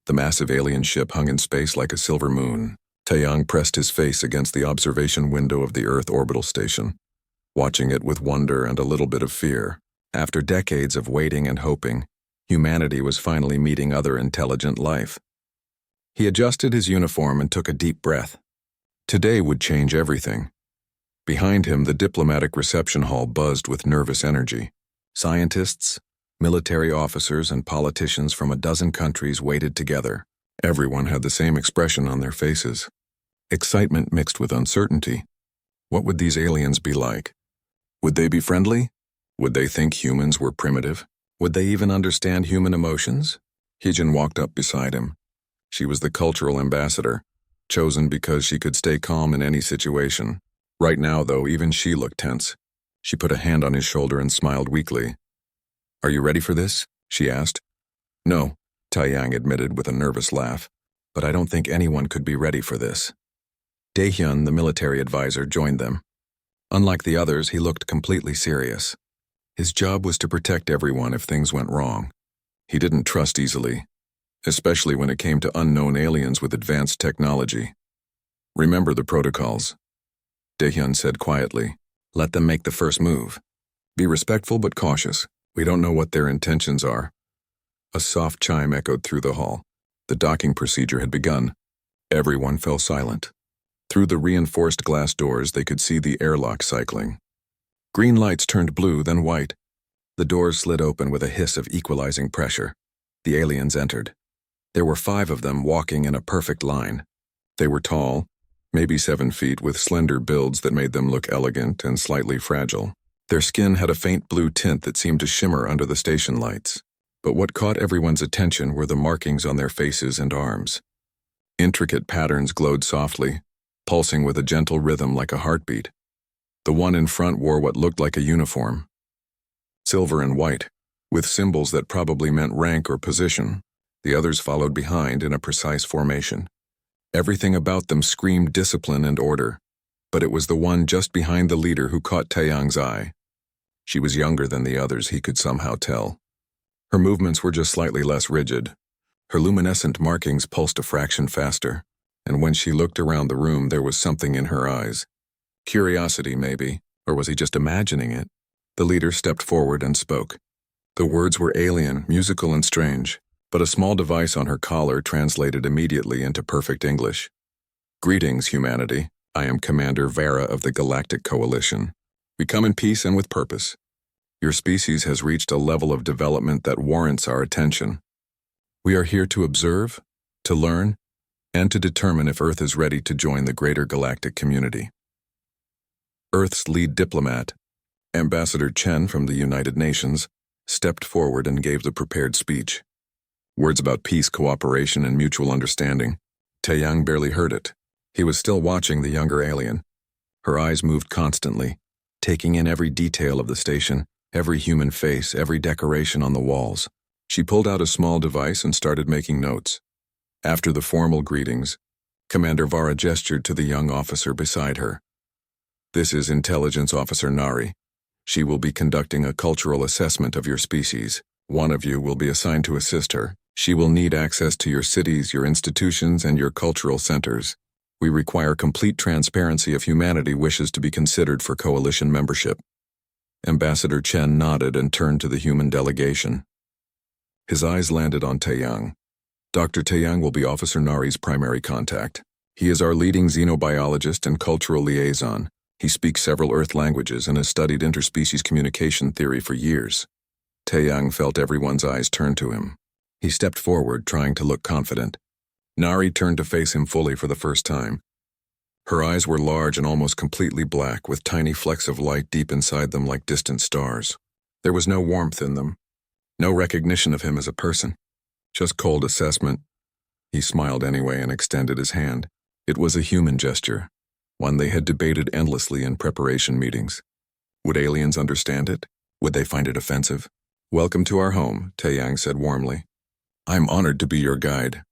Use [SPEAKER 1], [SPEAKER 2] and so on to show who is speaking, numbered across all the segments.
[SPEAKER 1] The massive alien ship hung in space like a silver moon. Taeyang pressed his face against the observation window of the Earth orbital station, watching it with wonder and a little bit of fear. After decades of waiting and hoping, humanity was finally meeting other intelligent life. He adjusted his uniform and took a deep breath. Today would change everything. Behind him, the diplomatic reception hall buzzed with nervous energy. Scientists, military officers, and politicians from a dozen countries waited together. Everyone had the same expression on their faces. Excitement mixed with uncertainty. What would these aliens be like? Would they be friendly? Would they think humans were primitive? Would they even understand human emotions? Heejin walked up beside him. She was the cultural ambassador, chosen because she could stay calm in any situation. Right now, though, even she looked tense. She put a hand on his shoulder and smiled weakly. "Are you ready for this?" she asked. "No," Taeyang admitted with a nervous laugh, "but I don't think anyone could be ready for this." Daehyun, the military advisor, joined them. Unlike the others, he looked completely serious. His job was to protect everyone if things went wrong. He didn't trust easily, especially when it came to unknown aliens with advanced technology. "Remember the protocols," Daehyun said quietly. "Let them make the first move. Be respectful but cautious. We don't know what their intentions are." A soft chime echoed through the hall. The docking procedure had begun. Everyone fell silent. Through the reinforced glass doors, they could see the airlock cycling. Green lights turned blue, then white. The doors slid open with a hiss of equalizing pressure. The aliens entered. There were 5 of them walking in a perfect line. They were tall, maybe 7 feet, with slender builds that made them look elegant and slightly fragile. Their skin had a faint blue tint that seemed to shimmer under the station lights. But what caught everyone's attention were the markings on their faces and arms. Intricate patterns glowed softly, pulsing with a gentle rhythm like a heartbeat. The one in front wore what looked like a uniform. Silver and white, with symbols that probably meant rank or position. The others followed behind in a precise formation. Everything about them screamed discipline and order, but it was the one just behind the leader who caught Taeyang's eye. She was younger than the others, he could somehow tell. Her movements were just slightly less rigid. Her luminescent markings pulsed a fraction faster, and when she looked around the room, there was something in her eyes. Curiosity, maybe, or was he just imagining it? The leader stepped forward and spoke. The words were alien, musical, and strange, but a small device on her collar translated immediately into perfect English. "Greetings, humanity. I am Commander Vera of the Galactic Coalition. We come in peace and with purpose. Your species has reached a level of development that warrants our attention. We are here to observe, to learn, and to determine if Earth is ready to join the greater galactic community." Earth's lead diplomat, Ambassador Chen from the United Nations, stepped forward and gave the prepared speech. Words about peace, cooperation, and mutual understanding. Taeyang barely heard it. He was still watching the younger alien. Her eyes moved constantly, taking in every detail of the station, every human face, every decoration on the walls. She pulled out a small device and started making notes. After the formal greetings, Commander Vara gestured to the young officer beside her. "This is Intelligence Officer Nari. She will be conducting a cultural assessment of your species. One of you will be assigned to assist her. She will need access to your cities, your institutions, and your cultural centers. We require complete transparency if humanity wishes to be considered for coalition membership." Ambassador Chen nodded and turned to the human delegation. His eyes landed on Taeyang. Dr. Taeyang will be Officer Nari's primary contact. He is our leading xenobiologist and cultural liaison. He speaks several Earth languages and has studied interspecies communication theory for years. Taeyang felt everyone's eyes turn to him. He stepped forward, trying to look confident. Nari turned to face him fully for the first time. Her eyes were large and almost completely black, with tiny flecks of light deep inside them like distant stars. There was no warmth in them, no recognition of him as a person, just cold assessment. He smiled anyway and extended his hand. It was a human gesture, one they had debated endlessly in preparation meetings. Would aliens understand it? Would they find it offensive? "Welcome to our home," Taeyang said warmly. "I'm honored to be your guide."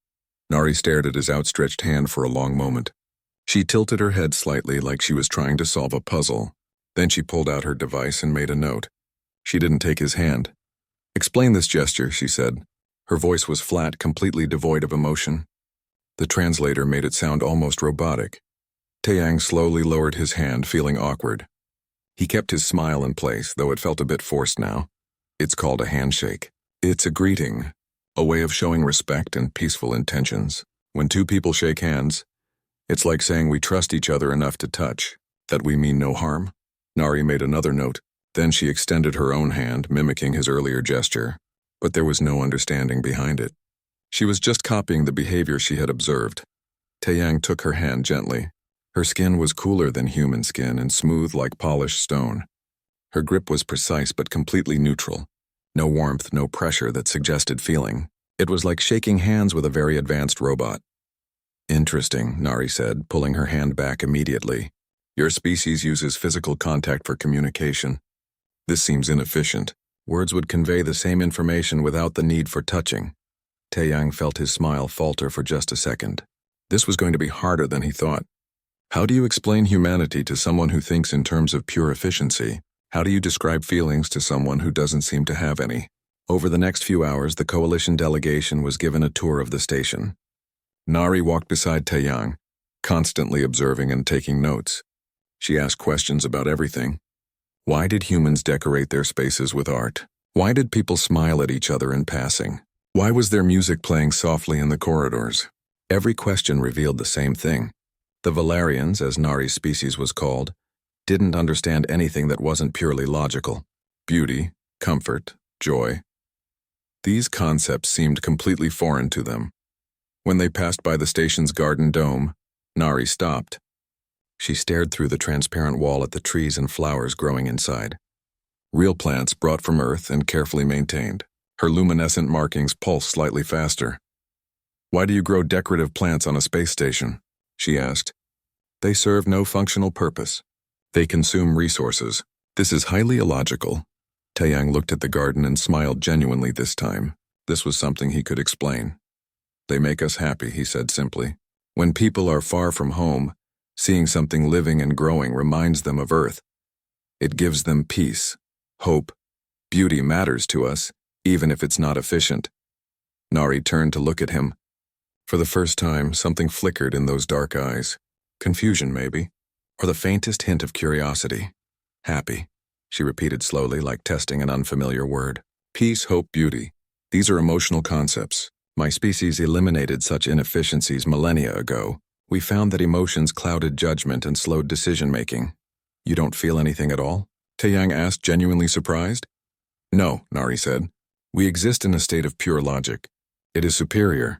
[SPEAKER 1] Nari stared at his outstretched hand for a long moment. She tilted her head slightly like she was trying to solve a puzzle. Then she pulled out her device and made a note. She didn't take his hand. "Explain this gesture," she said. Her voice was flat, completely devoid of emotion. The translator made it sound almost robotic. Taeyang slowly lowered his hand, feeling awkward. He kept his smile in place, though it felt a bit forced now. It's called a handshake. It's a greeting, a way of showing respect and peaceful intentions. When two people shake hands, it's like saying we trust each other enough to touch, that we mean no harm. Nari made another note. Then she extended her own hand, mimicking his earlier gesture, but there was no understanding behind it. She was just copying the behavior she had observed. Taeyang took her hand gently. Her skin was cooler than human skin and smooth like polished stone. Her grip was precise but completely neutral. No warmth, no pressure that suggested feeling. It was like shaking hands with a very advanced robot. Interesting, Nari said, pulling her hand back immediately. Your species uses physical contact for communication. This seems inefficient. Words would convey the same information without the need for touching. Taeyang felt his smile falter for just a second. This was going to be harder than he thought. How do you explain humanity to someone who thinks in terms of pure efficiency? How do you describe feelings to someone who doesn't seem to have any? Over the next few hours, the coalition delegation was given a tour of the station. Nari walked beside Taeyang, constantly observing and taking notes. She asked questions about everything. Why did humans decorate their spaces with art? Why did people smile at each other in passing? Why was there music playing softly in the corridors? Every question revealed the same thing. The Valerians, as Nari's species was called, didn't understand anything that wasn't purely logical. Beauty, comfort, joy. These concepts seemed completely foreign to them. When they passed by the station's garden dome, Nari stopped. She stared through the transparent wall at the trees and flowers growing inside. Real plants brought from Earth and carefully maintained. Her luminescent markings pulsed slightly faster. Why do you grow decorative plants on a space station? She asked. They serve no functional purpose. They consume resources. This is highly illogical. Taeyang looked at the garden and smiled genuinely this time. This was something he could explain. They make us happy, he said simply. When people are far from home, seeing something living and growing reminds them of Earth. It gives them peace, hope. Beauty matters to us, even if it's not efficient. Nari turned to look at him. For the first time, something flickered in those dark eyes. Confusion, maybe, or the faintest hint of curiosity. Happy, she repeated slowly, like testing an unfamiliar word. Peace, hope, beauty. These are emotional concepts. My species eliminated such inefficiencies millennia ago. We found that emotions clouded judgment and slowed decision-making. You don't feel anything at all? Taeyang asked, genuinely surprised. No, Nari said. We exist in a state of pure logic. It is superior.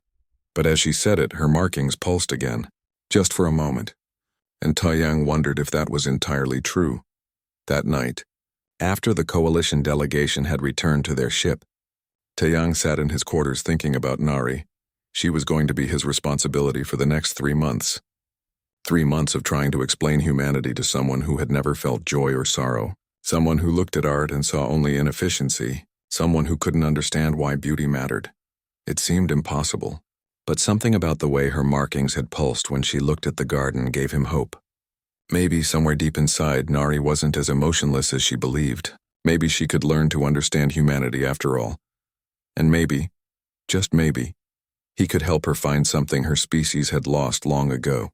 [SPEAKER 1] But as she said it, her markings pulsed again, just for a moment. And Taeyang wondered if that was entirely true. That night, after the coalition delegation had returned to their ship, Taeyang sat in his quarters thinking about Nari. She was going to be his responsibility for the next 3 months. 3 months of trying to explain humanity to someone who had never felt joy or sorrow, someone who looked at art and saw only inefficiency, someone who couldn't understand why beauty mattered. It seemed impossible. But something about the way her markings had pulsed when she looked at the garden gave him hope. Maybe somewhere deep inside, Nari wasn't as emotionless as she believed. Maybe she could learn to understand humanity after all. And maybe, just maybe, he could help her find something her species had lost long ago.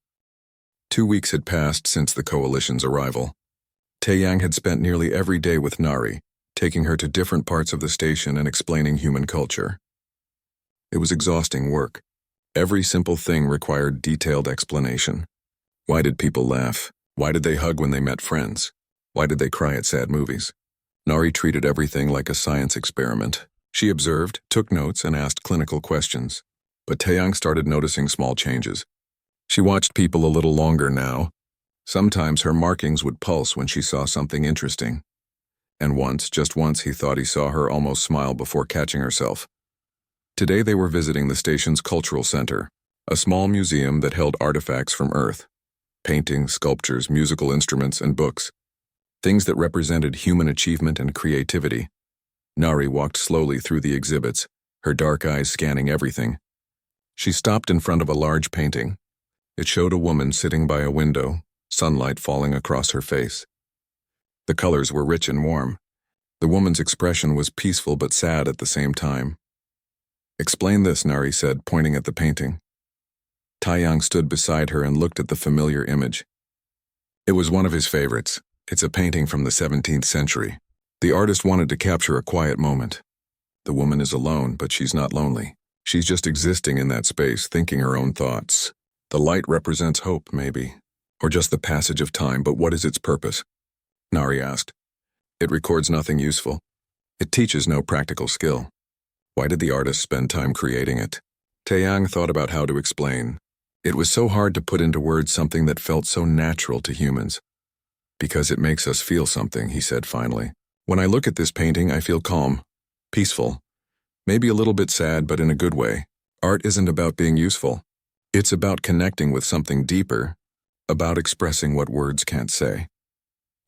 [SPEAKER 1] 2 weeks had passed since the coalition's arrival. Taeyang had spent nearly every day with Nari, taking her to different parts of the station and explaining human culture. It was exhausting work. Every simple thing required detailed explanation. Why did people laugh? Why did they hug when they met friends? Why did they cry at sad movies? Nari treated everything like a science experiment. She observed, took notes, and asked clinical questions. But Taeyang started noticing small changes. She watched people a little longer now. Sometimes her markings would pulse when she saw something interesting. And once, just once, he thought he saw her almost smile before catching herself. Today they were visiting the station's cultural center, a small museum that held artifacts from Earth. Paintings, sculptures, musical instruments, and books. Things that represented human achievement and creativity. Nari walked slowly through the exhibits, her dark eyes scanning everything. She stopped in front of a large painting. It showed a woman sitting by a window, sunlight falling across her face. The colors were rich and warm. The woman's expression was peaceful but sad at the same time. Explain this, Nari said, pointing at the painting. Taeyang stood beside her and looked at the familiar image. It was one of his favorites. It's a painting from the 17th century. The artist wanted to capture a quiet moment. The woman is alone, but she's not lonely. She's just existing in that space, thinking her own thoughts. The light represents hope, maybe. Or just the passage of time, but what is its purpose? Nari asked. It records nothing useful. It teaches no practical skill. Why did the artist spend time creating it? Taeyang thought about how to explain. It was so hard to put into words something that felt so natural to humans. Because it makes us feel something, he said finally. When I look at this painting, I feel calm, peaceful, maybe a little bit sad, but in a good way. Art isn't about being useful. It's about connecting with something deeper, about expressing what words can't say.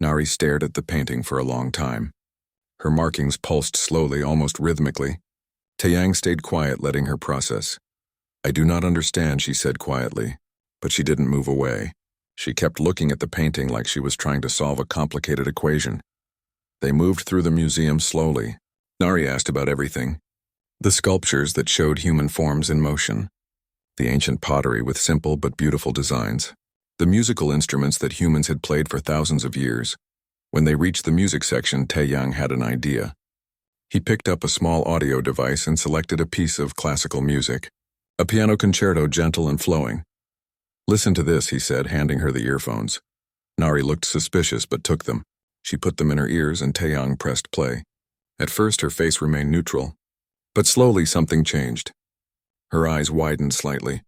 [SPEAKER 1] Nari stared at the painting for a long time. Her markings pulsed slowly, almost rhythmically. Taeyang stayed quiet, letting her process. I do not understand, she said quietly, but she didn't move away. She kept looking at the painting like she was trying to solve a complicated equation. They moved through the museum slowly. Nari asked about everything. The sculptures that showed human forms in motion. The ancient pottery with simple but beautiful designs. The musical instruments that humans had played for thousands of years. When they reached the music section, Taeyang had an idea. He picked up a small audio device and selected a piece of classical music. A piano concerto, gentle and flowing. Listen to this, he said, handing her the earphones. Nari looked suspicious but took them. She put them in her ears and Taeyang pressed play. At first her face remained neutral, but slowly something changed. Her eyes widened slightly.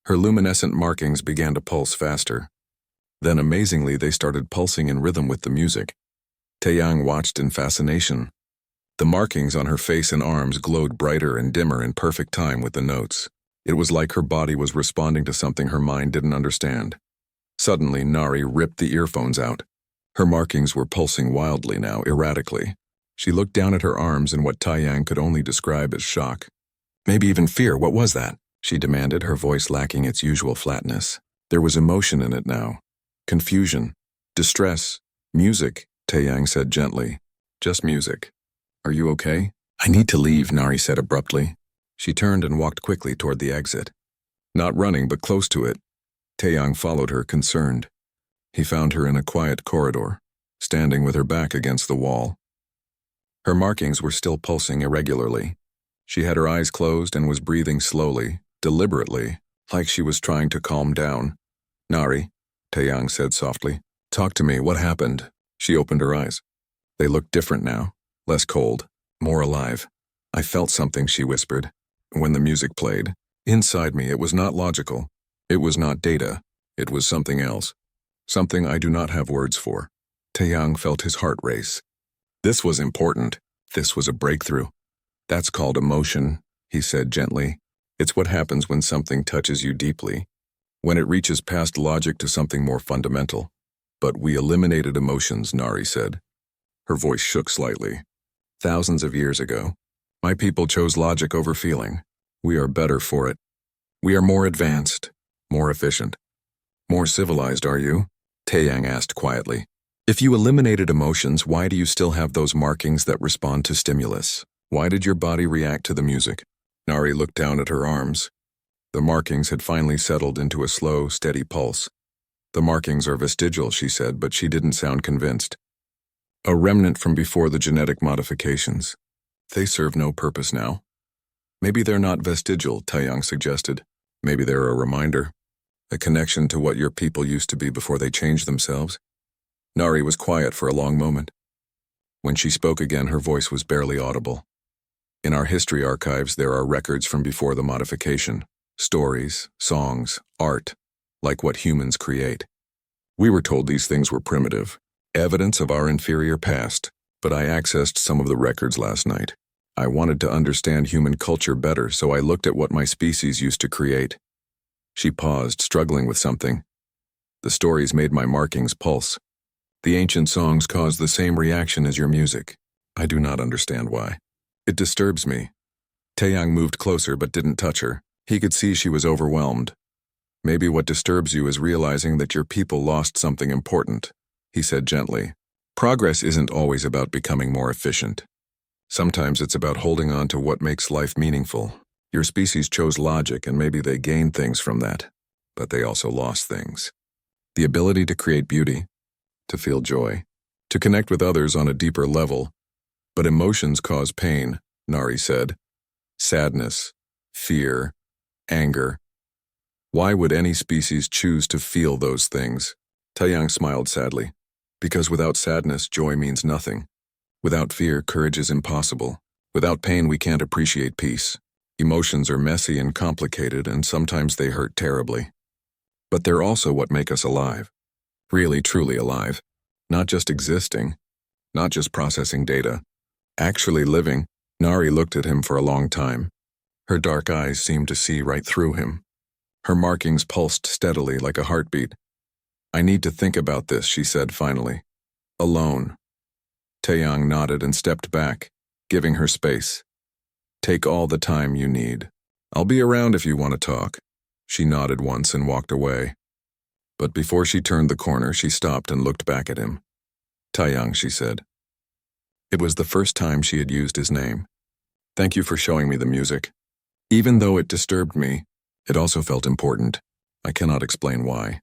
[SPEAKER 1] Her luminescent markings began to pulse faster. Then amazingly they started pulsing in rhythm with the music. Taeyang watched in fascination. The markings on her face and arms glowed brighter and dimmer in perfect time with the notes. It was like her body was responding to something her mind didn't understand. Suddenly, Nari ripped the earphones out. Her markings were pulsing wildly now, erratically. She looked down at her arms in what Taeyang could only describe as shock. Maybe even fear. What was that? She demanded, her voice lacking its usual flatness. There was emotion in it now. Confusion. Distress. Music, Taeyang said gently. Just music. Are you okay? I need to leave, Nari said abruptly. She turned and walked quickly toward the exit. Not running, but close to it. Taeyang followed her, concerned. He found her in a quiet corridor, standing with her back against the wall. Her markings were still pulsing irregularly. She had her eyes closed and was breathing slowly, deliberately, like she was trying to calm down. Nari, Taeyang said softly. Talk to me, what happened? She opened her eyes. They looked different now, less cold, more alive. I felt something, she whispered. When the music played, inside me, it was not logical. It was not data. It was something else. Something I do not have words for. Taeyang felt his heart race. This was important. This was a breakthrough. That's called emotion, he said gently. It's what happens when something touches you deeply. When it reaches past logic to something more fundamental. But we eliminated emotions, Nari said. Her voice shook slightly. Thousands of years ago, my people chose logic over feeling. We are better for it. We are more advanced, more efficient. More civilized, are you? Taeyang asked quietly. If you eliminated emotions, why do you still have those markings that respond to stimulus? Why did your body react to the music? Nari looked down at her arms. The markings had finally settled into a slow, steady pulse. The markings are vestigial, she said, but she didn't sound convinced. A remnant from before the genetic modifications. They serve no purpose now. Maybe they're not vestigial, Taeyang suggested. Maybe they're a reminder. A connection to what your people used to be before they changed themselves. Nari was quiet for a long moment. When she spoke again, her voice was barely audible. In our history archives, there are records from before the modification. Stories, songs, art, like what humans create. We were told these things were primitive, evidence of our inferior past, but I accessed some of the records last night. I wanted to understand human culture better, so I looked at what my species used to create. She paused, struggling with something. The stories made my markings pulse. The ancient songs caused the same reaction as your music. I do not understand why. It disturbs me. Taeyang moved closer but didn't touch her. He could see she was overwhelmed. Maybe what disturbs you is realizing that your people lost something important, he said gently. Progress isn't always about becoming more efficient. Sometimes it's about holding on to what makes life meaningful. Your species chose logic and maybe they gained things from that, but they also lost things. The ability to create beauty, to feel joy, to connect with others on a deeper level. But emotions cause pain, Nari said. Sadness, fear, anger. Why would any species choose to feel those things? Taeyang smiled sadly. Because without sadness, joy means nothing. Without fear, courage is impossible. Without pain, we can't appreciate peace. Emotions are messy and complicated, and sometimes they hurt terribly. But they're also what make us alive. Really, truly alive. Not just existing. Not just processing data. Actually living. Nari looked at him for a long time. Her dark eyes seemed to see right through him. Her markings pulsed steadily like a heartbeat. I need to think about this, she said finally. Alone. Taeyang nodded and stepped back, giving her space. Take all the time you need. I'll be around if you want to talk. She nodded once and walked away. But before she turned the corner, she stopped and looked back at him. Taeyang, she said. It was the first time she had used his name. Thank you for showing me the music. Even though it disturbed me, it also felt important. I cannot explain why.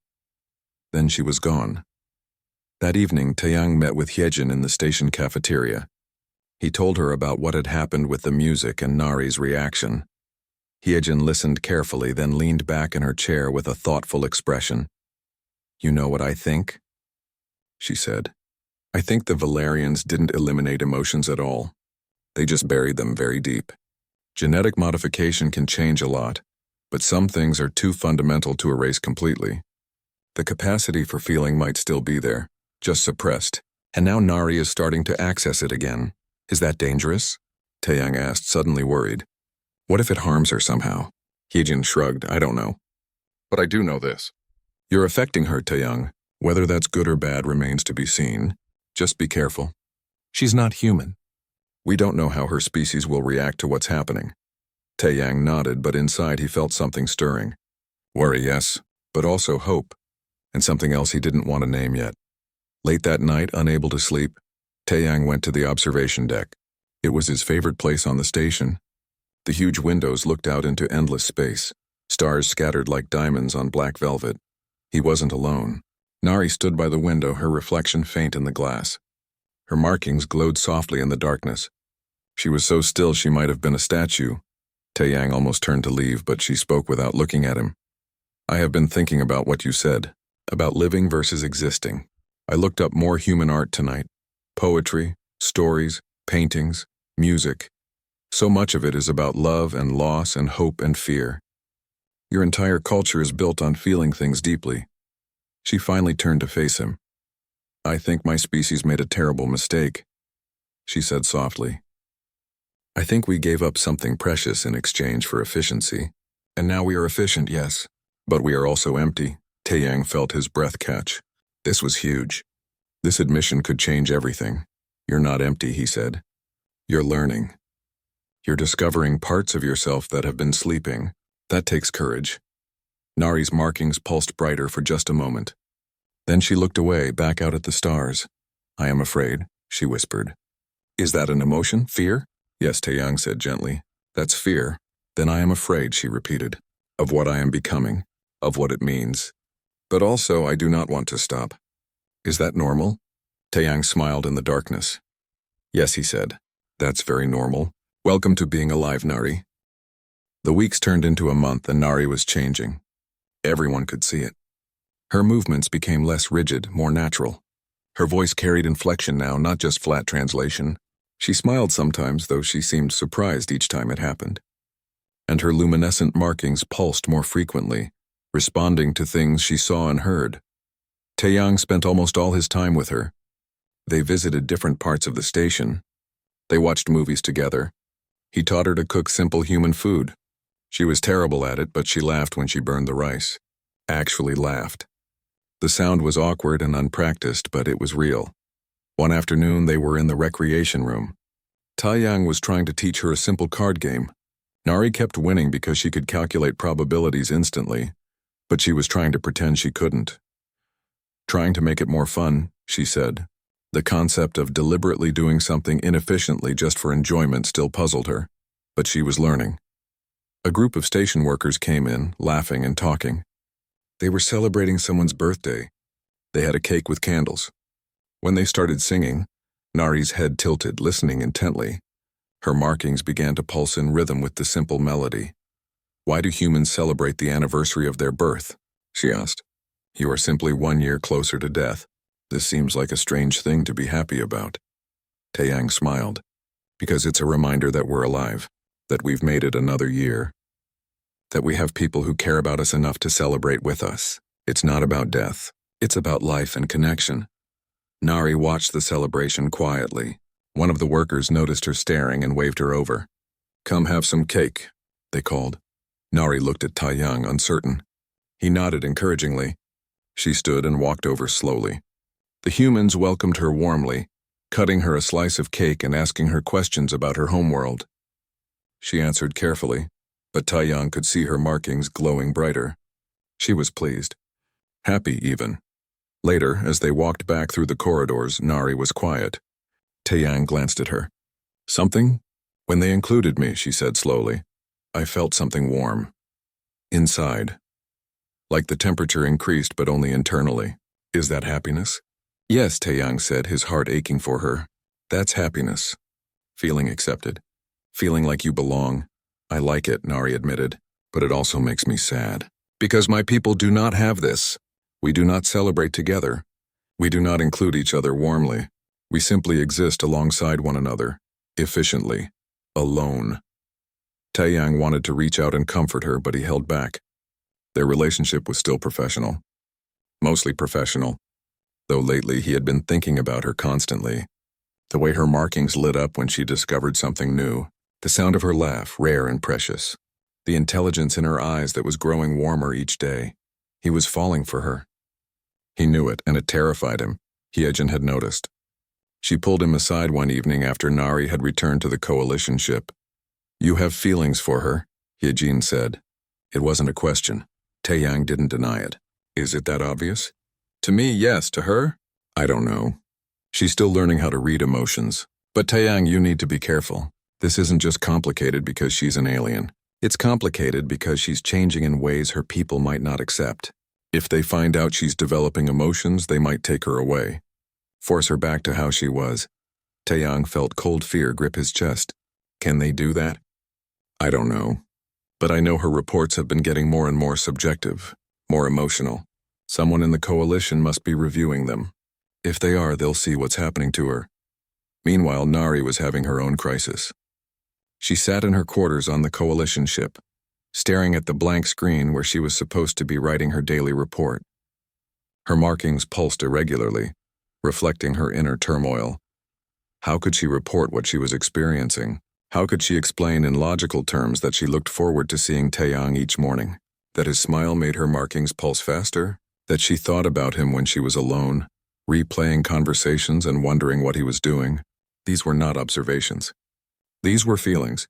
[SPEAKER 1] Then she was gone. That evening, Taeyang met with Hyejin in the station cafeteria. He told her about what had happened with the music and Nari's reaction. Hyejin listened carefully, then leaned back in her chair with a thoughtful expression. You know what I think? She said. I think the Valerians didn't eliminate emotions at all. They just buried them very deep. Genetic modification can change a lot, but some things are too fundamental to erase completely. The capacity for feeling might still be there, just suppressed, and now Nari is starting to access it again. Is that dangerous? Taeyang asked, suddenly worried. What if it harms her somehow? Hyejin shrugged. I don't know. But I do know this. You're affecting her, Taeyang. Whether that's good or bad remains to be seen. Just be careful. She's not human. We don't know how her species will react to what's happening. Taeyang nodded, but inside he felt something stirring. Worry, yes, but also hope, and something else he didn't want to name yet. Late that night, unable to sleep, Taeyang went to the observation deck. It was his favorite place on the station. The huge windows looked out into endless space, stars scattered like diamonds on black velvet. He wasn't alone. Nari stood by the window, her reflection faint in the glass. Her markings glowed softly in the darkness. She was so still she might have been a statue. Taeyang almost turned to leave, but she spoke without looking at him. I have been thinking about what you said, about living versus existing. I looked up more human art tonight. Poetry, stories, paintings, music. So much of it is about love and loss and hope and fear. Your entire culture is built on feeling things deeply. She finally turned to face him. I think my species made a terrible mistake, she said softly. I think we gave up something precious in exchange for efficiency. And now we are efficient, yes, but we are also empty. Taeyang felt his breath catch. This was huge. This admission could change everything. You're not empty, he said. You're learning. You're discovering parts of yourself that have been sleeping. That takes courage. Nari's markings pulsed brighter for just a moment. Then she looked away, back out at the stars. I am afraid, she whispered. Is that an emotion? Fear? Yes, Taeyang said gently. That's fear. Then I am afraid, she repeated. Of what I am becoming. Of what it means. But also, I do not want to stop. Is that normal? Taeyang smiled in the darkness. Yes, he said. That's very normal. Welcome to being alive, Nari. The weeks turned into a month and Nari was changing. Everyone could see it. Her movements became less rigid, more natural. Her voice carried inflection now, not just flat translation. She smiled sometimes, though she seemed surprised each time it happened. And her luminescent markings pulsed more frequently, responding to things she saw and heard. Taeyang spent almost all his time with her. They visited different parts of the station. They watched movies together. He taught her to cook simple human food. She was terrible at it, but she laughed when she burned the rice. Actually laughed. The sound was awkward and unpracticed, but it was real. One afternoon, they were in the recreation room. Taeyang was trying to teach her a simple card game. Nari kept winning because she could calculate probabilities instantly, but she was trying to pretend she couldn't. Trying to make it more fun, she said. The concept of deliberately doing something inefficiently just for enjoyment still puzzled her, but she was learning. A group of station workers came in, laughing and talking. They were celebrating someone's birthday. They had a cake with candles. When they started singing, Nari's head tilted, listening intently. Her markings began to pulse in rhythm with the simple melody. "Why do humans celebrate the anniversary of their birth?" she asked. "You are simply 1 year closer to death. This seems like a strange thing to be happy about." Taeyang smiled. "Because it's a reminder that we're alive, that we've made it another year, that we have people who care about us enough to celebrate with us. It's not about death. It's about life and connection." Nari watched the celebration quietly. One of the workers noticed her staring and waved her over. "Come have some cake," they called. Nari looked at Taeyang, uncertain. He nodded encouragingly. She stood and walked over slowly. The humans welcomed her warmly, cutting her a slice of cake and asking her questions about her homeworld. She answered carefully, but Taeyang could see her markings glowing brighter. She was pleased. Happy, even. Later, as they walked back through the corridors, Nari was quiet. Taeyang glanced at her. "Something?" "When they included me," she said slowly, "I felt something warm. Inside. Like the temperature increased, but only internally. Is that happiness?" "Yes," Taeyang said, his heart aching for her. "That's happiness. Feeling accepted. Feeling like you belong. I like it," Nari admitted, "but it also makes me sad. Because my people do not have this. We do not celebrate together. We do not include each other warmly. We simply exist alongside one another, efficiently, alone." Taeyang wanted to reach out and comfort her, but he held back. Their relationship was still professional. Mostly professional, though lately he had been thinking about her constantly. The way her markings lit up when she discovered something new, the sound of her laugh, rare and precious, the intelligence in her eyes that was growing warmer each day. He was falling for her. He knew it, and it terrified him. Hyejin had noticed. She pulled him aside one evening after Nari had returned to the coalition ship. "You have feelings for her," Hyejin said. It wasn't a question. Taeyang didn't deny it. "Is it that obvious?" "To me, yes. To her? I don't know. She's still learning how to read emotions. But Taeyang, you need to be careful. This isn't just complicated because she's an alien. It's complicated because she's changing in ways her people might not accept. If they find out she's developing emotions, they might take her away. Force her back to how she was." Taeyang felt cold fear grip his chest. "Can they do that?" "I don't know. But I know her reports have been getting more and more subjective, more emotional. Someone in the coalition must be reviewing them. If they are, they'll see what's happening to her." Meanwhile, Nari was having her own crisis. She sat in her quarters on the coalition ship, staring at the blank screen where she was supposed to be writing her daily report. Her markings pulsed irregularly, reflecting her inner turmoil. How could she report what she was experiencing? How could she explain in logical terms that she looked forward to seeing Taeyang each morning? That his smile made her markings pulse faster? That she thought about him when she was alone, replaying conversations and wondering what he was doing? These were not observations. These were feelings.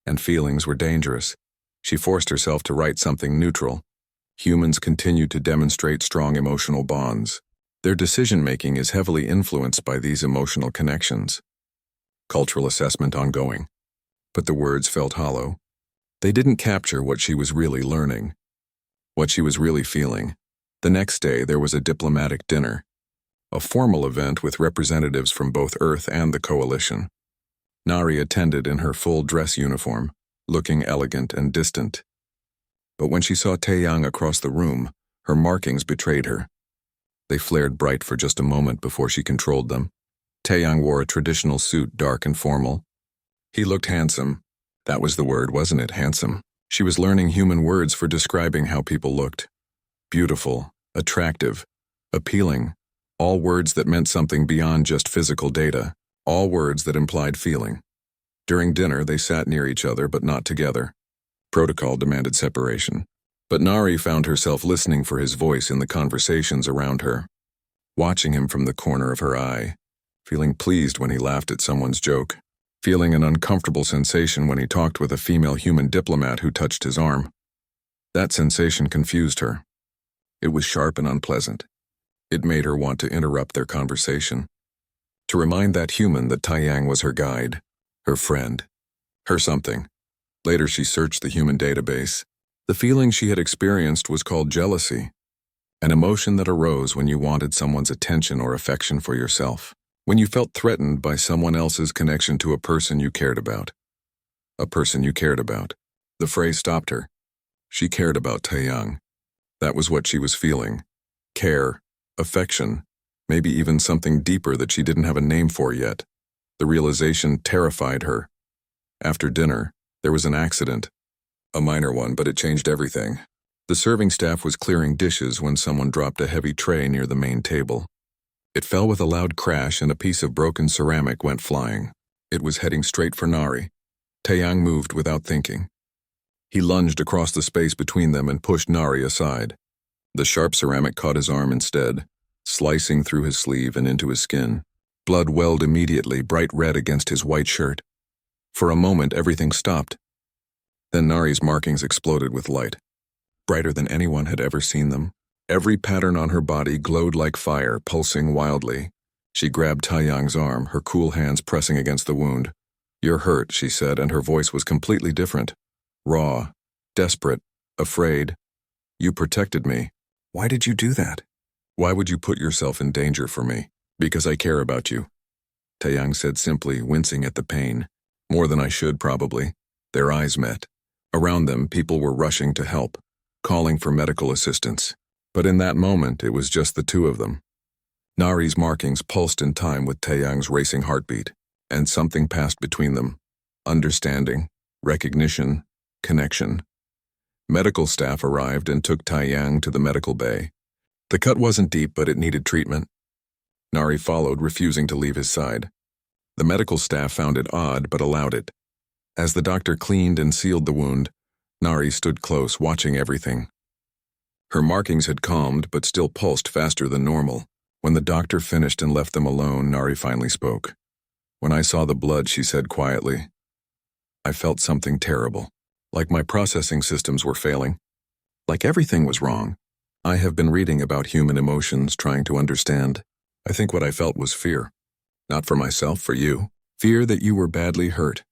[SPEAKER 1] And feelings were dangerous. She forced herself to write something neutral. Humans continue to demonstrate strong emotional bonds. Their decision-making is heavily influenced by these emotional connections. Cultural assessment ongoing. But the words felt hollow. They didn't capture what she was really learning, what she was really feeling. The next day, there was a diplomatic dinner, a formal event with representatives from both Earth and the Coalition. Nari attended in her full dress uniform, looking elegant and distant. But when she saw Taeyang across the room, her markings betrayed her. They flared bright for just a moment before she controlled them. Taeyang wore a traditional suit, dark and formal. He looked handsome. That was the word, wasn't it? Handsome. She was learning human words for describing how people looked. Beautiful, attractive, appealing. All words that meant something beyond just physical data. All words that implied feeling. During dinner, they sat near each other, but not together. Protocol demanded separation. But Nari found herself listening for his voice in the conversations around her, watching him from the corner of her eye, feeling pleased when he laughed at someone's joke, feeling an uncomfortable sensation when he talked with a female human diplomat who touched his arm. That sensation confused her. It was sharp and unpleasant. It made her want to interrupt their conversation, to remind that human that Taeyang was her guide, her friend, her something. Later, she searched the human database. The feeling she had experienced was called jealousy, an emotion that arose when you wanted someone's attention or affection for yourself, when you felt threatened by someone else's connection to a person you cared about. A person you cared about. The phrase stopped her. She cared about Taeyang. That was what she was feeling. Care, affection, maybe even something deeper that she didn't have a name for yet. The realization terrified her. After dinner, there was an accident. A minor one, but it changed everything. The serving staff was clearing dishes when someone dropped a heavy tray near the main table. It fell with a loud crash and a piece of broken ceramic went flying. It was heading straight for Nari. Taeyang moved without thinking. He lunged across the space between them and pushed Nari aside. The sharp ceramic caught his arm instead, slicing through his sleeve and into his skin. Blood welled immediately, bright red against his white shirt. For a moment, everything stopped. Then Nari's markings exploded with light, brighter than anyone had ever seen them. Every pattern on her body glowed like fire, pulsing wildly. She grabbed Taeyang's arm, her cool hands pressing against the wound. "You're hurt," she said, and her voice was completely different. Raw, desperate, afraid. "You protected me. Why did you do that? Why would you put yourself in danger for me?" "Because I care about you," Taeyang said simply, wincing at the pain. "More than I should, probably." Their eyes met. Around them, people were rushing to help, calling for medical assistance. But in that moment, it was just the two of them. Nari's markings pulsed in time with Taeyang's racing heartbeat, and something passed between them. Understanding, recognition, connection. Medical staff arrived and took Taeyang to the medical bay. The cut wasn't deep, but it needed treatment. Nari followed, refusing to leave his side. The medical staff found it odd, but allowed it. As the doctor cleaned and sealed the wound, Nari stood close, watching everything. Her markings had calmed, but still pulsed faster than normal. When the doctor finished and left them alone, Nari finally spoke. "When I saw the blood," she said quietly, "I felt something terrible. Like my processing systems were failing. Like everything was wrong. I have been reading about human emotions, trying to understand. I think what I felt was fear. Not for myself, for you. Fear that you were badly hurt.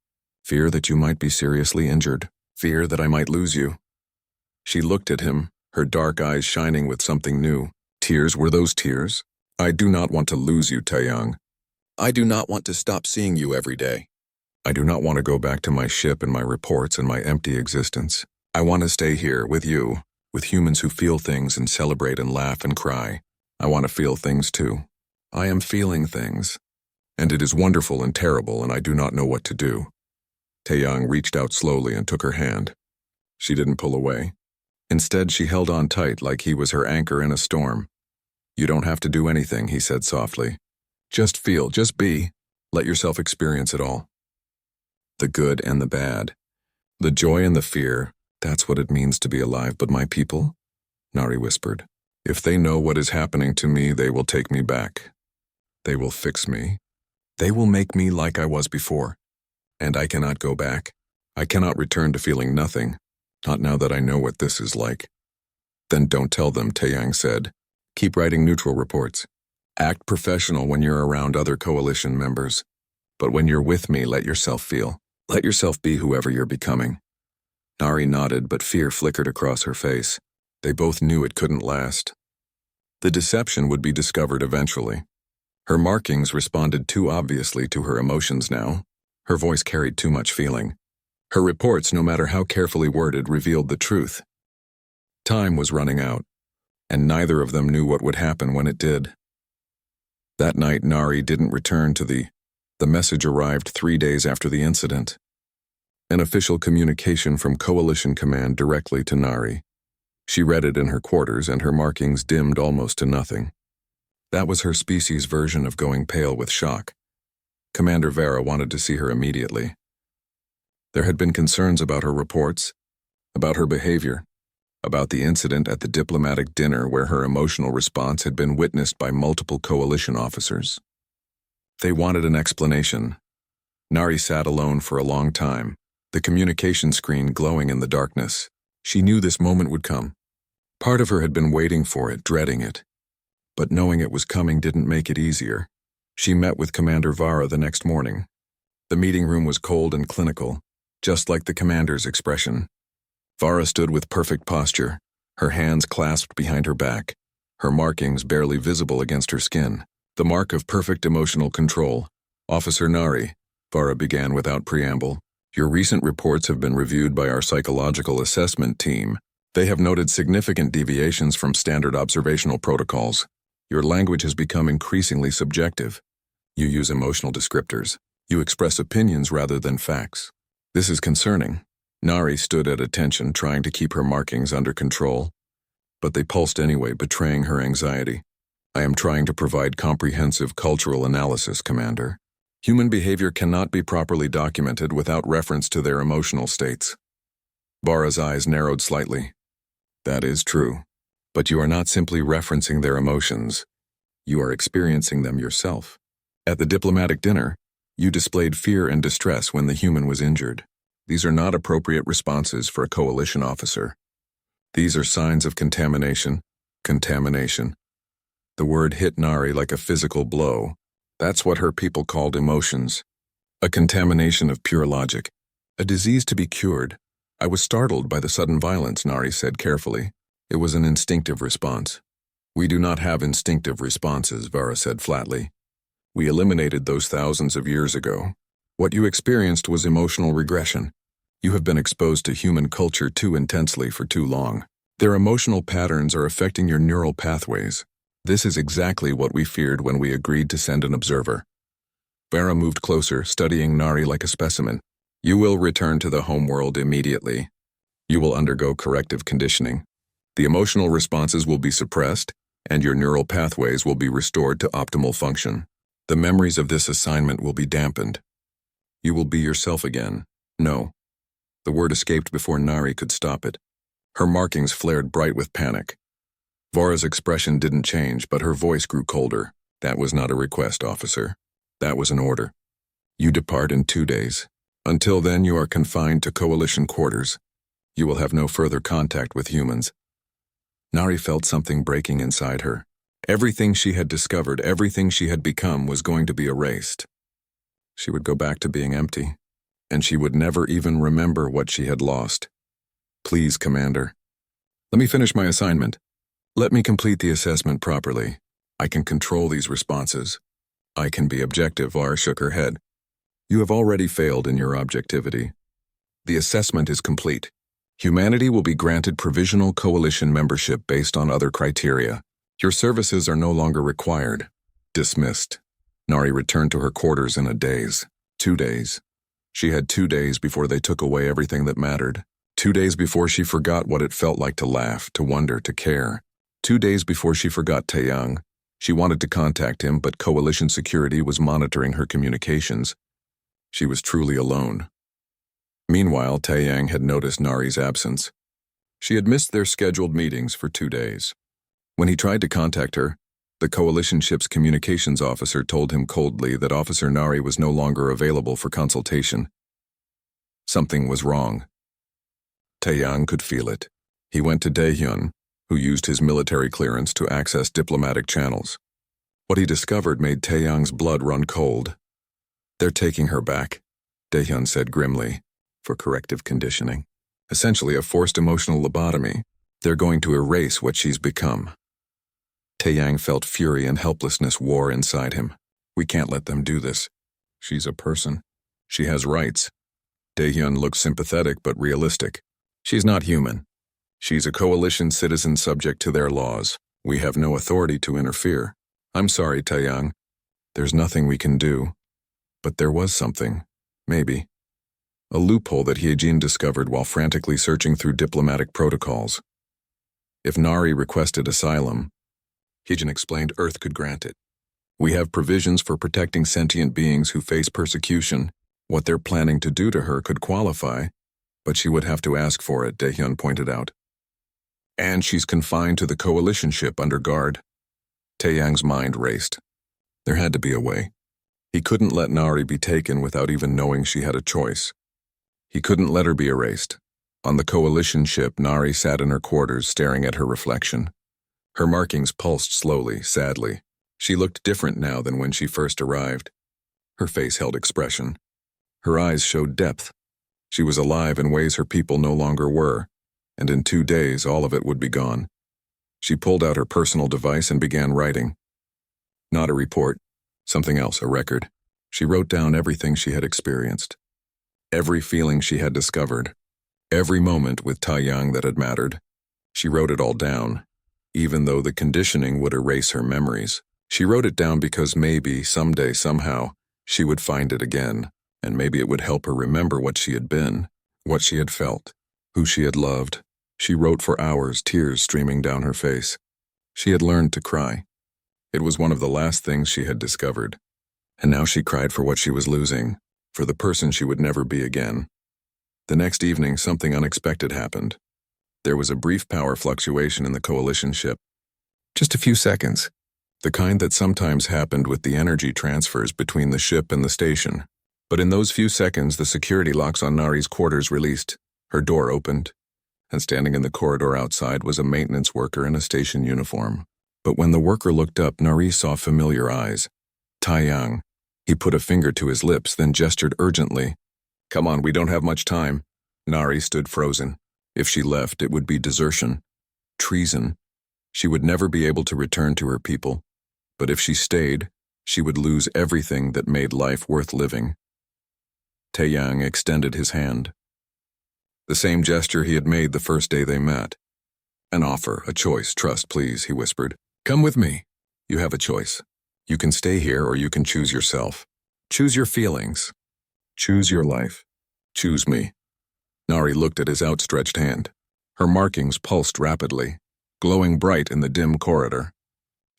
[SPEAKER 1] Fear that you might be seriously injured. Fear that I might lose you." She looked at him, her dark eyes shining with something new. "Tears, were those tears? I do not want to lose you, Taeyang. I do not want to stop seeing you every day. I do not want to go back to my ship and my reports and my empty existence. I want to stay here with you, with humans who feel things and celebrate and laugh and cry. I want to feel things too. I am feeling things. And it is wonderful and terrible, and I do not know what to do." Taeyang reached out slowly and took her hand. She didn't pull away. Instead, she held on tight like he was her anchor in a storm. "You don't have to do anything," he said softly. "Just feel, just be. Let yourself experience it all. The good and the bad. The joy and the fear. That's what it means to be alive. But my people," Nari whispered, "if they know what is happening to me, they will take me back. They will fix me. They will make me like I was before. And I cannot go back. I cannot return to feeling nothing. Not now that I know what this is like." "Then don't tell them," Taeyang said. "Keep writing neutral reports. Act professional when you're around other coalition members. But when you're with me, let yourself feel. Let yourself be whoever you're becoming." Nari nodded, but fear flickered across her face. They both knew it couldn't last. The deception would be discovered eventually. Her markings responded too obviously to her emotions now. Her voice carried too much feeling. Her reports, no matter how carefully worded, revealed the truth. Time was running out, and neither of them knew what would happen when it did. That night, Nari didn't return to the message arrived 3 days after the incident. An official communication from Coalition Command directly to Nari. She read it in her quarters, and her markings dimmed almost to nothing. That was her species' version of going pale with shock. Commander Vera wanted to see her immediately. There had been concerns about her reports, about her behavior, about the incident at the diplomatic dinner where her emotional response had been witnessed by multiple coalition officers. They wanted an explanation. Nari sat alone for a long time, the communication screen glowing in the darkness. She knew this moment would come. Part of her had been waiting for it, dreading it. But knowing it was coming didn't make it easier. She met with Commander Vara the next morning. The meeting room was cold and clinical. just like the commander's expression. Vara stood with perfect posture, her hands clasped behind her back, her markings barely visible against her skin. The mark of perfect emotional control. Officer Nari, Vara began without preamble, your recent reports have been reviewed by our psychological assessment team. They have noted significant deviations from standard observational protocols. Your language has become increasingly subjective. You use emotional descriptors. You express opinions rather than facts. This is concerning. Nari stood at attention, trying to keep her markings under control, but they pulsed anyway, betraying her anxiety. I am trying to provide comprehensive cultural analysis, Commander. Human behavior cannot be properly documented without reference to their emotional states. Vara's eyes narrowed slightly. That is true, but you are not simply referencing their emotions. You are experiencing them yourself. At the diplomatic dinner, you displayed fear and distress when the human was injured. These are not appropriate responses for a coalition officer. These are signs of contamination. Contamination. The word hit Nari like a physical blow. That's what her people called emotions. A contamination of pure logic. A disease to be cured. I was startled by the sudden violence, Nari said carefully. It was an instinctive response. We do not have instinctive responses, Vara said flatly. We eliminated those thousands of years ago. What you experienced was emotional regression. You have been exposed to human culture too intensely for too long. Their emotional patterns are affecting your neural pathways. This is exactly what we feared when we agreed to send an observer. Vara moved closer, studying Nari like a specimen. You will return to the homeworld immediately. You will undergo corrective conditioning. The emotional responses will be suppressed, and your neural pathways will be restored to optimal function. The memories of this assignment will be dampened. You will be yourself again. No. The word escaped before Nari could stop it. Her markings flared bright with panic. Vara's expression didn't change, but her voice grew colder. That was not a request, officer. That was an order. You depart in 2 days. Until then, you are confined to coalition quarters. You will have no further contact with humans. Nari felt something breaking inside her. Everything she had discovered, everything she had become was going to be erased. She would go back to being empty, and she would never even remember what she had lost. Please, Commander. Let me finish my assignment. Let me complete the assessment properly. I can control these responses. I can be objective, Vara shook her head. You have already failed in your objectivity. The assessment is complete. Humanity will be granted provisional coalition membership based on other criteria. Your services are no longer required. Dismissed. Nari returned to her quarters in a daze. 2 days. She had 2 days before they took away everything that mattered. 2 days before she forgot what it felt like to laugh, to wonder, to care. 2 days before she forgot Taeyang. She wanted to contact him, but coalition security was monitoring her communications. She was truly alone. Meanwhile, Taeyang had noticed Nari's absence. She had missed their scheduled meetings for 2 days. When he tried to contact her, the coalition ship's communications officer told him coldly that Officer Nari was no longer available for consultation. Something was wrong. Taeyang could feel it. He went to Daehyun, who used his military clearance to access diplomatic channels. What he discovered made Taeyang's blood run cold. They're taking her back, Daehyun said grimly, for corrective conditioning. Essentially a forced emotional lobotomy. They're going to erase what she's become. Taeyang felt fury and helplessness war inside him. We can't let them do this. She's a person. She has rights. Daehyun looked sympathetic but realistic. She's not human. She's a coalition citizen subject to their laws. We have no authority to interfere. I'm sorry, Taeyang. There's nothing we can do. But there was something. Maybe. A loophole that Hyejin discovered while frantically searching through diplomatic protocols. If Nari requested asylum, Hyejin explained Earth could grant it. We have provisions for protecting sentient beings who face persecution. What they're planning to do to her could qualify, but she would have to ask for it, Daehyun pointed out. And she's confined to the coalition ship under guard. Taeyang's mind raced. There had to be a way. He couldn't let Nari be taken without even knowing she had a choice. He couldn't let her be erased. On the coalition ship, Nari sat in her quarters staring at her reflection. Her markings pulsed slowly, sadly. She looked different now than when she first arrived. Her face held expression. Her eyes showed depth. She was alive in ways her people no longer were, and in 2 days all of it would be gone. She pulled out her personal device and began writing. Not a report, something else, a record. She wrote down everything she had experienced, every feeling she had discovered, every moment with Taiyang that had mattered. She wrote it all down, even though the conditioning would erase her memories. She wrote it down because maybe, someday, somehow, she would find it again, and maybe it would help her remember what she had been, what she had felt, who she had loved. She wrote for hours, tears streaming down her face. She had learned to cry. It was one of the last things she had discovered. And now she cried for what she was losing, for the person she would never be again. The next evening, something unexpected happened. There was a brief power fluctuation in the coalition ship. Just a few seconds. The kind that sometimes happened with the energy transfers between the ship and the station. But in those few seconds, the security locks on Nari's quarters released. Her door opened, and standing in the corridor outside was a maintenance worker in a station uniform. But when the worker looked up, Nari saw familiar eyes. Taiyang. He put a finger to his lips, then gestured urgently. Come on, we don't have much time. Nari stood frozen. If she left, it would be desertion. Treason. She would never be able to return to her people. But if she stayed, she would lose everything that made life worth living. Taiyang extended his hand. The same gesture he had made the first day they met. An offer, a choice, trust, please, he whispered. Come with me. You have a choice. You can stay here or you can choose yourself. Choose your feelings. Choose your life. Choose me. Nari looked at his outstretched hand. Her markings pulsed rapidly, glowing bright in the dim corridor.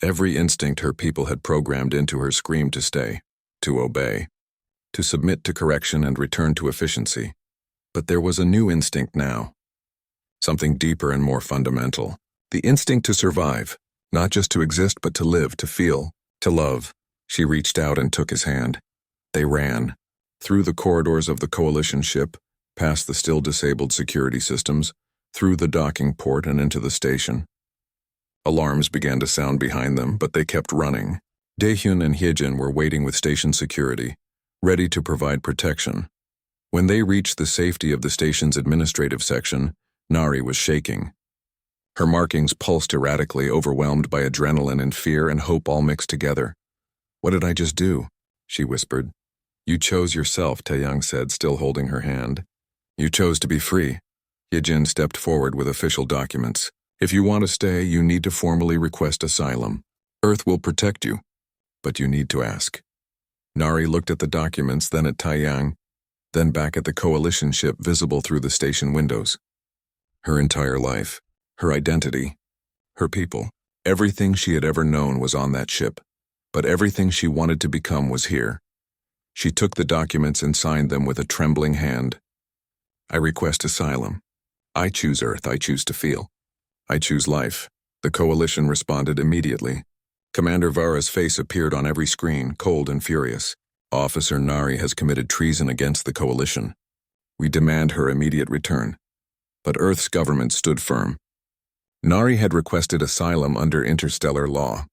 [SPEAKER 1] Every instinct her people had programmed into her screamed to stay, to obey, to submit to correction and return to efficiency. But there was a new instinct now. Something deeper and more fundamental. The instinct to survive, not just to exist but to live, to feel, to love. She reached out and took his hand. They ran, through the corridors of the coalition ship, past the still disabled security systems, through the docking port and into the station. Alarms began to sound behind them, but they kept running. Daehyun and Hyejin were waiting with station security, ready to provide protection. When they reached the safety of the station's administrative section, Nari was shaking. Her markings pulsed erratically, overwhelmed by adrenaline and fear and hope all mixed together. What did I just do? She whispered. You chose yourself, Taeyang said, still holding her hand. You chose to be free. Hyejin stepped forward with official documents. If you want to stay, you need to formally request asylum. Earth will protect you, but you need to ask. Nari looked at the documents, then at Taeyang, then back at the coalition ship visible through the station windows. Her entire life, her identity, her people, everything she had ever known was on that ship, but everything she wanted to become was here. She took the documents and signed them with a trembling hand. I request asylum. I choose Earth, I choose to feel. I choose life. The coalition responded immediately. Commander Vara's face appeared on every screen, cold and furious. Officer Nari has committed treason against the coalition. We demand her immediate return. But Earth's government stood firm. Nari had requested asylum under interstellar law.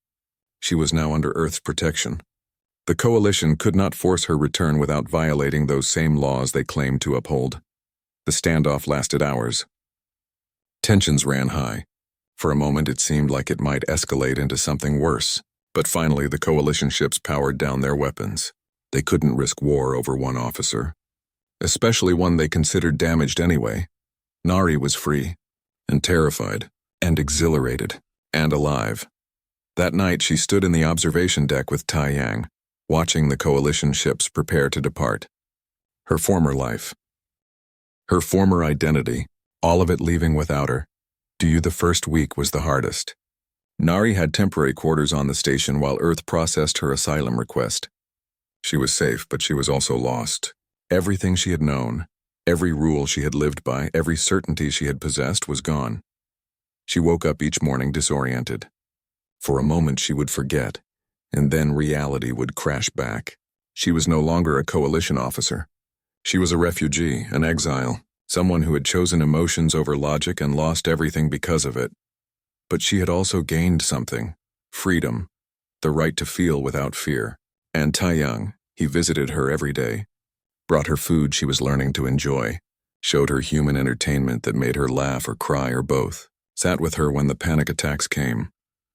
[SPEAKER 1] She was now under Earth's protection. The coalition could not force her return without violating those same laws they claimed to uphold. The standoff lasted hours. Tensions ran high. For a moment it seemed like it might escalate into something worse, but finally the coalition ships powered down their weapons. They couldn't risk war over one officer, especially one they considered damaged anyway. Nari was free, and terrified, and exhilarated, and alive. That night she stood in the observation deck with Taiyang, watching the coalition ships prepare to depart. Her former life, her former identity, all of it leaving without her. The first week was the hardest. Nari had temporary quarters on the station while Earth processed her asylum request. She was safe, but she was also lost. Everything she had known, every rule she had lived by, every certainty she had possessed was gone. She woke up each morning disoriented. For a moment she would forget, and then reality would crash back. She was no longer a coalition officer. She was a refugee, an exile, someone who had chosen emotions over logic and lost everything because of it. But she had also gained something: freedom, the right to feel without fear. And Taiyang, he visited her every day, brought her food she was learning to enjoy, showed her human entertainment that made her laugh or cry or both, sat with her when the panic attacks came,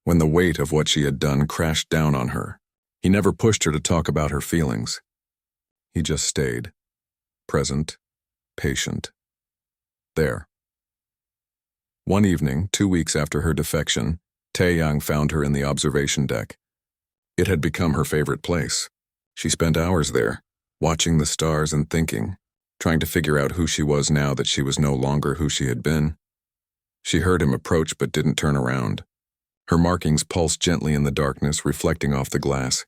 [SPEAKER 1] when the weight of what she had done crashed down on her. He never pushed her to talk about her feelings. He just stayed, present, patient. There. One evening, 2 weeks after her defection, Taeyang found her in the observation deck. It had become her favorite place. She spent hours there, watching the stars and thinking, trying to figure out who she was now that she was no longer who she had been. She heard him approach but didn't turn around. Her markings pulsed gently in the darkness, reflecting off the glass.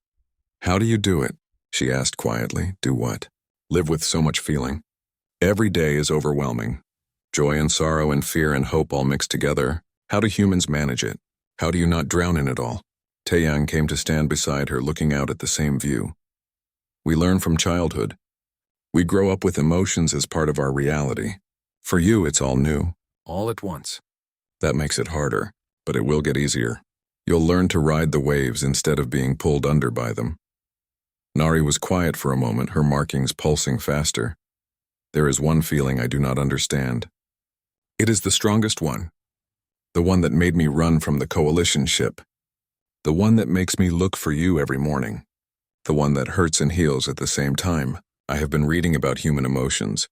[SPEAKER 1] "How do you do it?" she asked quietly. "Do what?" "Live with so much feeling. Every day is overwhelming. Joy and sorrow and fear and hope all mixed together. How do humans manage it? How do you not drown in it all?" Taeyang came to stand beside her, looking out at the same view. "We learn from childhood. We grow up with emotions as part of our reality. For you, it's all new, all at once. That makes it harder, but it will get easier. You'll learn to ride the waves instead of being pulled under by them." Nari was quiet for a moment, her markings pulsing faster. "There is one feeling I do not understand. It is the strongest one. The one that made me run from the coalition ship. The one that makes me look for you every morning. The one that hurts and heals at the same time. I have been reading about human emotions,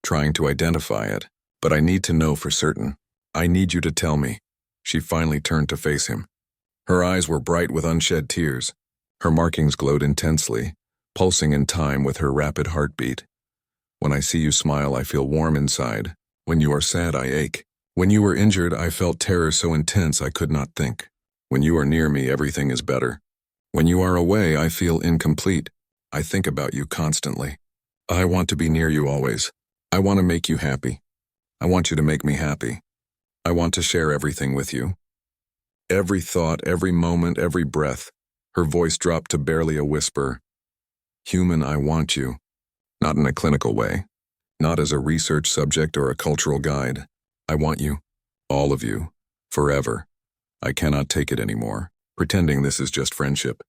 [SPEAKER 1] trying to identify it, but I need to know for certain. I need you to tell me." She finally turned to face him. Her eyes were bright with unshed tears. Her markings glowed intensely, pulsing in time with her rapid heartbeat. "When I see you smile, I feel warm inside. When you are sad, I ache. When you were injured, I felt terror so intense I could not think. When you are near me, everything is better. When you are away, I feel incomplete. I think about you constantly. I want to be near you always. I want to make you happy. I want you to make me happy. I want to share everything with you. Every thought, every moment, every breath." Her voice dropped to barely a whisper. "Human, I want you. Not in a clinical way. Not as a research subject or a cultural guide. I want you. All of you. Forever. I cannot take it anymore. Pretending this is just friendship.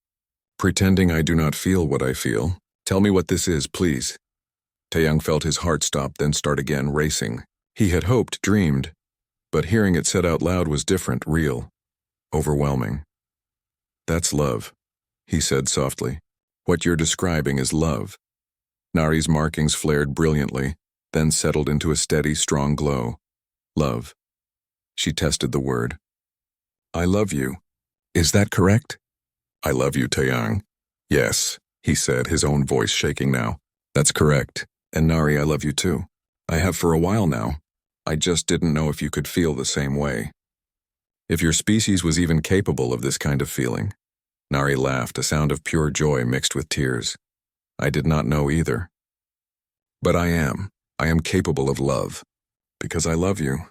[SPEAKER 1] Pretending I do not feel what I feel. Tell me what this is, please." Taeyang felt his heart stop, then start again, racing. He had hoped, dreamed. But hearing it said out loud was different, real. Overwhelming. "That's love," he said softly. "What you're describing is love." Nari's markings flared brilliantly, then settled into a steady, strong glow. "Love." She tested the word. "I love you. Is that correct?" "I love you, Taeyang." "Yes," he said, his own voice shaking now. "That's correct. And Nari, I love you too. I have for a while now. I just didn't know if you could feel the same way. If your species was even capable of this kind of feeling." Nari laughed, a sound of pure joy mixed with tears. "I did not know either. But I am. I am capable of love. Because I love you.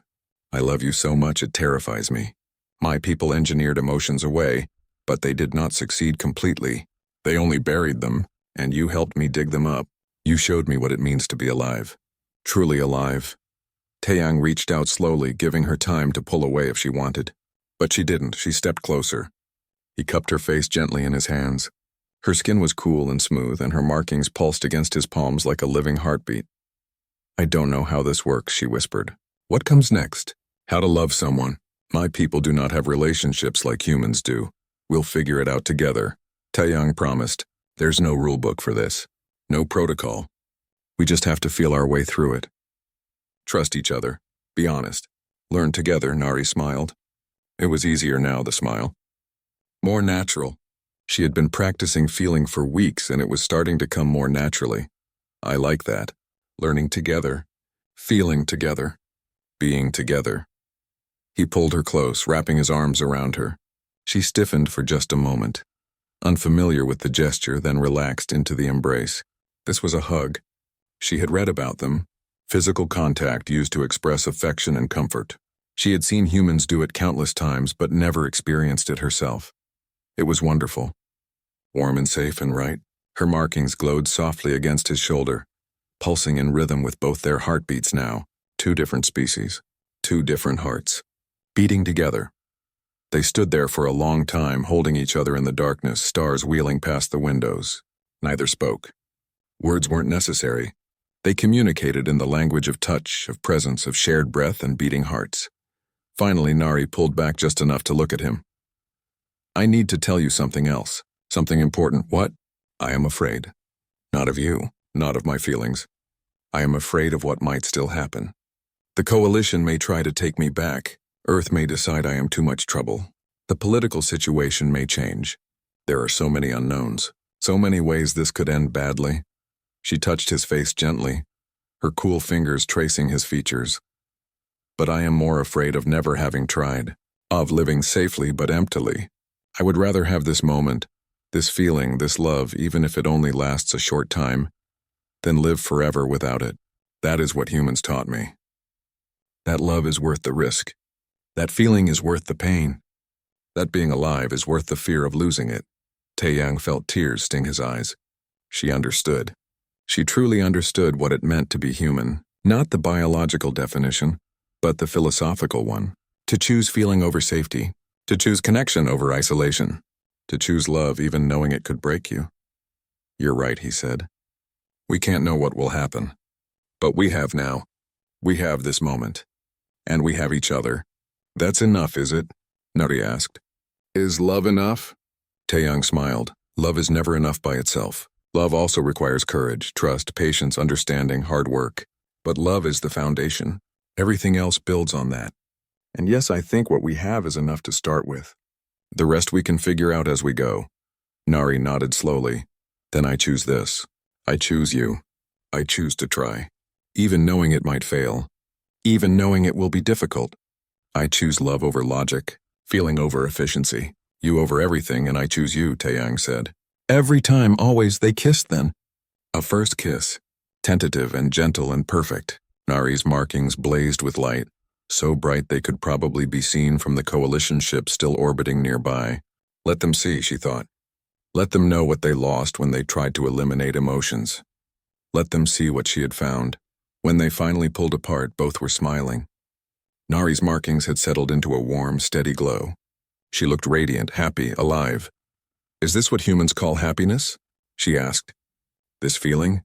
[SPEAKER 1] I love you so much it terrifies me. My people engineered emotions away, but they did not succeed completely. They only buried them, and you helped me dig them up. You showed me what it means to be alive. Truly alive." Taeyang reached out slowly, giving her time to pull away if she wanted. But she didn't. She stepped closer. He cupped her face gently in his hands. Her skin was cool and smooth, and her markings pulsed against his palms like a living heartbeat. "I don't know how this works," she whispered. "What comes next? How to love someone? My people do not have relationships like humans do. We'll figure it out together." Taeyang promised. "There's no rule book for this. No protocol. We just have to feel our way through it. Trust each other. Be honest. Learn together," Nari smiled. It was easier now, the smile. More natural. She had been practicing feeling for weeks, and it was starting to come more naturally. "I like that. Learning together. Feeling together. Being together." He pulled her close, wrapping his arms around her. She stiffened for just a moment, unfamiliar with the gesture, then relaxed into the embrace. This was a hug. She had read about them. Physical contact used to express affection and comfort. She had seen humans do it countless times, but never experienced it herself. It was wonderful. Warm and safe and right. Her markings glowed softly against his shoulder, pulsing in rhythm with both their heartbeats now. 2 different species. 2 different hearts. Beating together. They stood there for a long time, holding each other in the darkness, stars wheeling past the windows. Neither spoke. Words weren't necessary. They communicated in the language of touch, of presence, of shared breath and beating hearts. Finally, Nari pulled back just enough to look at him. I need to tell you something else. Something important. What? I am afraid. Not of you, not of my feelings. I am afraid of what might still happen. The coalition may try to take me back. Earth may decide I am too much trouble. The political situation may change. There are so many unknowns, so many ways this could end badly. She touched his face gently, her cool fingers tracing his features. But I am more afraid of never having tried, of living safely but emptily. I would rather have this moment, this feeling, this love, even if it only lasts a short time, than live forever without it. That is what humans taught me. That love is worth the risk. That feeling is worth the pain. That being alive is worth the fear of losing it. Taeyang felt tears sting his eyes. She understood. She truly understood what it meant to be human, not the biological definition, but the philosophical one. To choose feeling over safety, to choose connection over isolation, to choose love even knowing it could break you. You're right, he said. We can't know what will happen. But we have now. We have this moment. And we have each other. That's enough, is it? Nari asked. Is love enough? Taeyang smiled. Love is never enough by itself. Love also requires courage, trust, patience, understanding, hard work. But love is the foundation. Everything else builds on that. And yes, I think what we have is enough to start with. The rest we can figure out as we go. Nari nodded slowly. Then I choose this. I choose you. I choose to try. Even knowing it might fail. Even knowing it will be difficult. I choose love over logic, feeling over efficiency. You over everything, and I choose you, Taeyang said. Every time, always, they kissed then. A first kiss. Tentative and gentle and perfect. Nari's markings blazed with light, so bright they could probably be seen from the coalition ship still orbiting nearby. Let them see, she thought. Let them know what they lost when they tried to eliminate emotions. Let them see what she had found. When they finally pulled apart, both were smiling. Nari's markings had settled into a warm, steady glow. She looked radiant, happy, alive. Is this what humans call happiness? She asked. This feeling?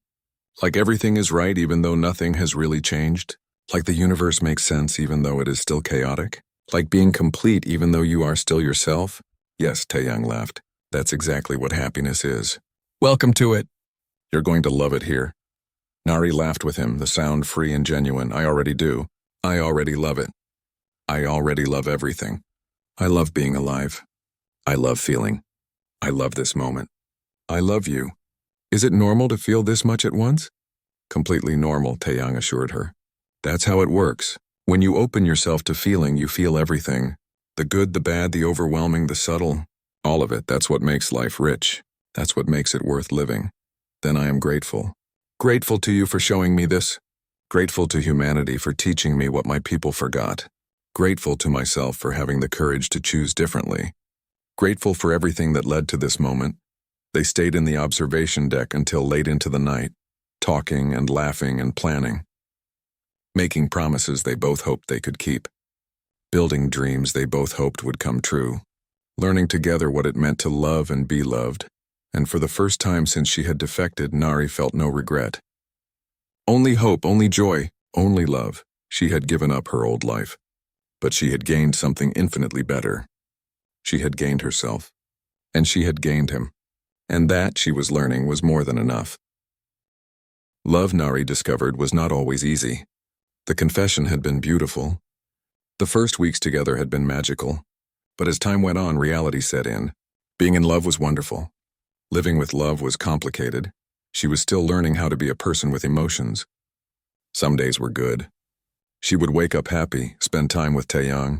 [SPEAKER 1] Like everything is right even though nothing has really changed? Like the universe makes sense even though it is still chaotic? Like being complete even though you are still yourself? Yes, Taeyang laughed. That's exactly what happiness is. Welcome to it. You're going to love it here. Nari laughed with him, the sound free and genuine. I already do. I already love it. I already love everything. I love being alive. I love feeling. I love this moment. I love you. Is it normal to feel this much at once? Completely normal, Taeyang assured her. That's how it works. When you open yourself to feeling, you feel everything. The good, the bad, the overwhelming, the subtle. All of it. That's what makes life rich. That's what makes it worth living. Then I am grateful. Grateful to you for showing me this. Grateful to humanity for teaching me what my people forgot. Grateful to myself for having the courage to choose differently. Grateful for everything that led to this moment. They stayed in the observation deck until late into the night, talking and laughing and planning. Making promises they both hoped they could keep. Building dreams they both hoped would come true. Learning together what it meant to love and be loved. And for the first time since she had defected, Nari felt no regret. Only hope, only joy, only love. She had given up her old life. But she had gained something infinitely better. She had gained herself. And she had gained him. And that, she was learning, was more than enough. Love, Nari discovered, was not always easy. The confession had been beautiful. The first weeks together had been magical. But as time went on, reality set in. Being in love was wonderful. Living with love was complicated. She was still learning how to be a person with emotions. Some days were good. She would wake up happy, spend time with Taeyang,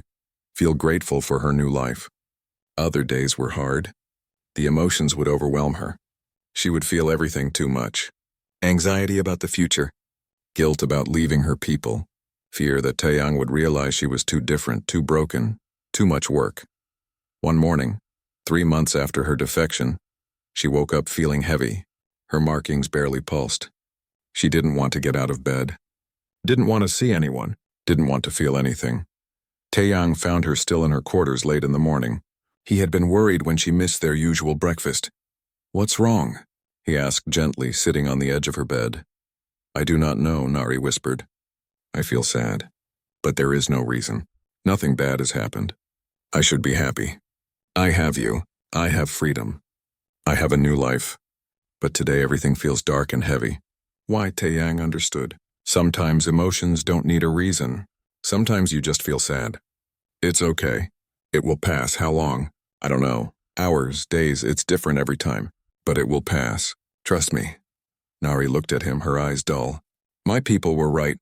[SPEAKER 1] feel grateful for her new life. Other days were hard. The emotions would overwhelm her. She would feel everything too much. Anxiety about the future, guilt about leaving her people, fear that Taeyang would realize she was too different, too broken, too much work. One morning, 3 months after her defection, she woke up feeling heavy. Her markings barely pulsed. She didn't want to get out of bed. Didn't want to see anyone. Didn't want to feel anything. Taeyang found her still in her quarters late in the morning. He had been worried when she missed their usual breakfast. What's wrong? He asked gently, sitting on the edge of her bed. I do not know, Nari whispered. I feel sad. But there is no reason. Nothing bad has happened. I should be happy. I have you. I have freedom. I have a new life. But today everything feels dark and heavy. Why? Taeyang understood. Sometimes emotions don't need a reason. Sometimes you just feel sad. It's okay. It will pass. How long? I don't know. Hours, days, it's different every time. But it will pass. Trust me. Nari looked at him, her eyes dull. My people were right.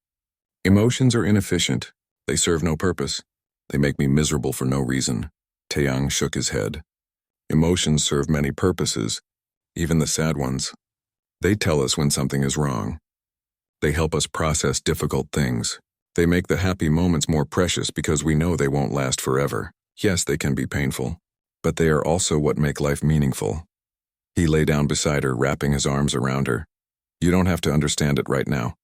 [SPEAKER 1] Emotions are inefficient. They serve no purpose. They make me miserable for no reason. Taeyang shook his head. Emotions serve many purposes, even the sad ones. They tell us when something is wrong. They help us process difficult things. They make the happy moments more precious because we know they won't last forever. Yes, they can be painful, but they are also what make life meaningful. He lay down beside her, wrapping his arms around her. You don't have to understand it right now.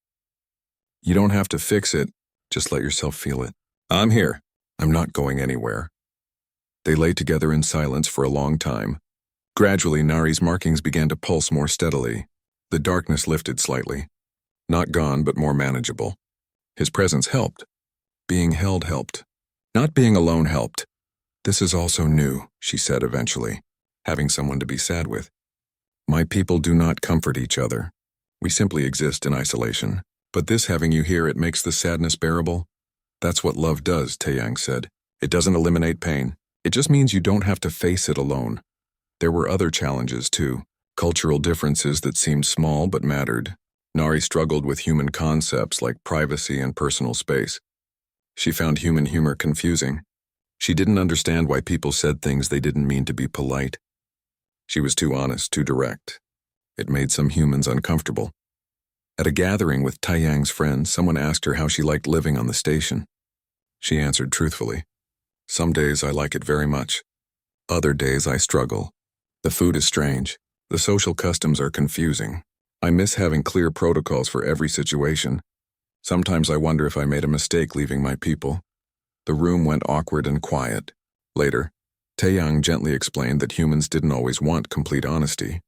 [SPEAKER 1] You don't have to fix it, just let yourself feel it. I'm here. I'm not going anywhere. They lay together in silence for a long time. Gradually, Nari's markings began to pulse more steadily. The darkness lifted slightly. Not gone, but more manageable. His presence helped. Being held helped. Not being alone helped. This is also new, she said eventually, having someone to be sad with. My people do not comfort each other. We simply exist in isolation. But this having you here, it makes the sadness bearable. That's what love does, Taeyang said. It doesn't eliminate pain. It just means you don't have to face it alone. There were other challenges, too. Cultural differences that seemed small but mattered. Nari struggled with human concepts like privacy and personal space. She found human humor confusing. She didn't understand why people said things they didn't mean to be polite. She was too honest, too direct. It made some humans uncomfortable. At a gathering with Taeyang's friends, someone asked her how she liked living on the station. She answered truthfully, "Some days I like it very much. Other days I struggle. The food is strange. The social customs are confusing. I miss having clear protocols for every situation. Sometimes I wonder if I made a mistake leaving my people." The room went awkward and quiet. Later, Taeyang gently explained that humans didn't always want complete honesty.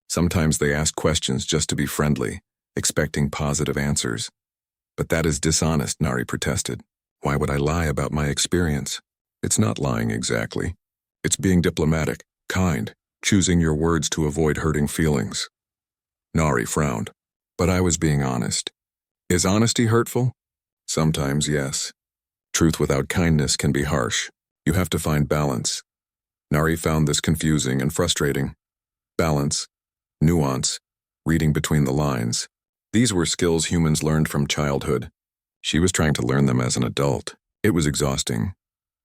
[SPEAKER 1] Sometimes they asked questions just to be friendly, expecting positive answers. But that is dishonest, Nari protested. Why would I lie about my experience? It's not lying exactly. It's being diplomatic, kind, choosing your words to avoid hurting feelings. Nari frowned. But I was being honest. Is honesty hurtful? Sometimes, yes. Truth without kindness can be harsh. You have to find balance. Nari found this confusing and frustrating. Balance, nuance, reading between the lines. These were skills humans learned from childhood. She was trying to learn them as an adult. It was exhausting.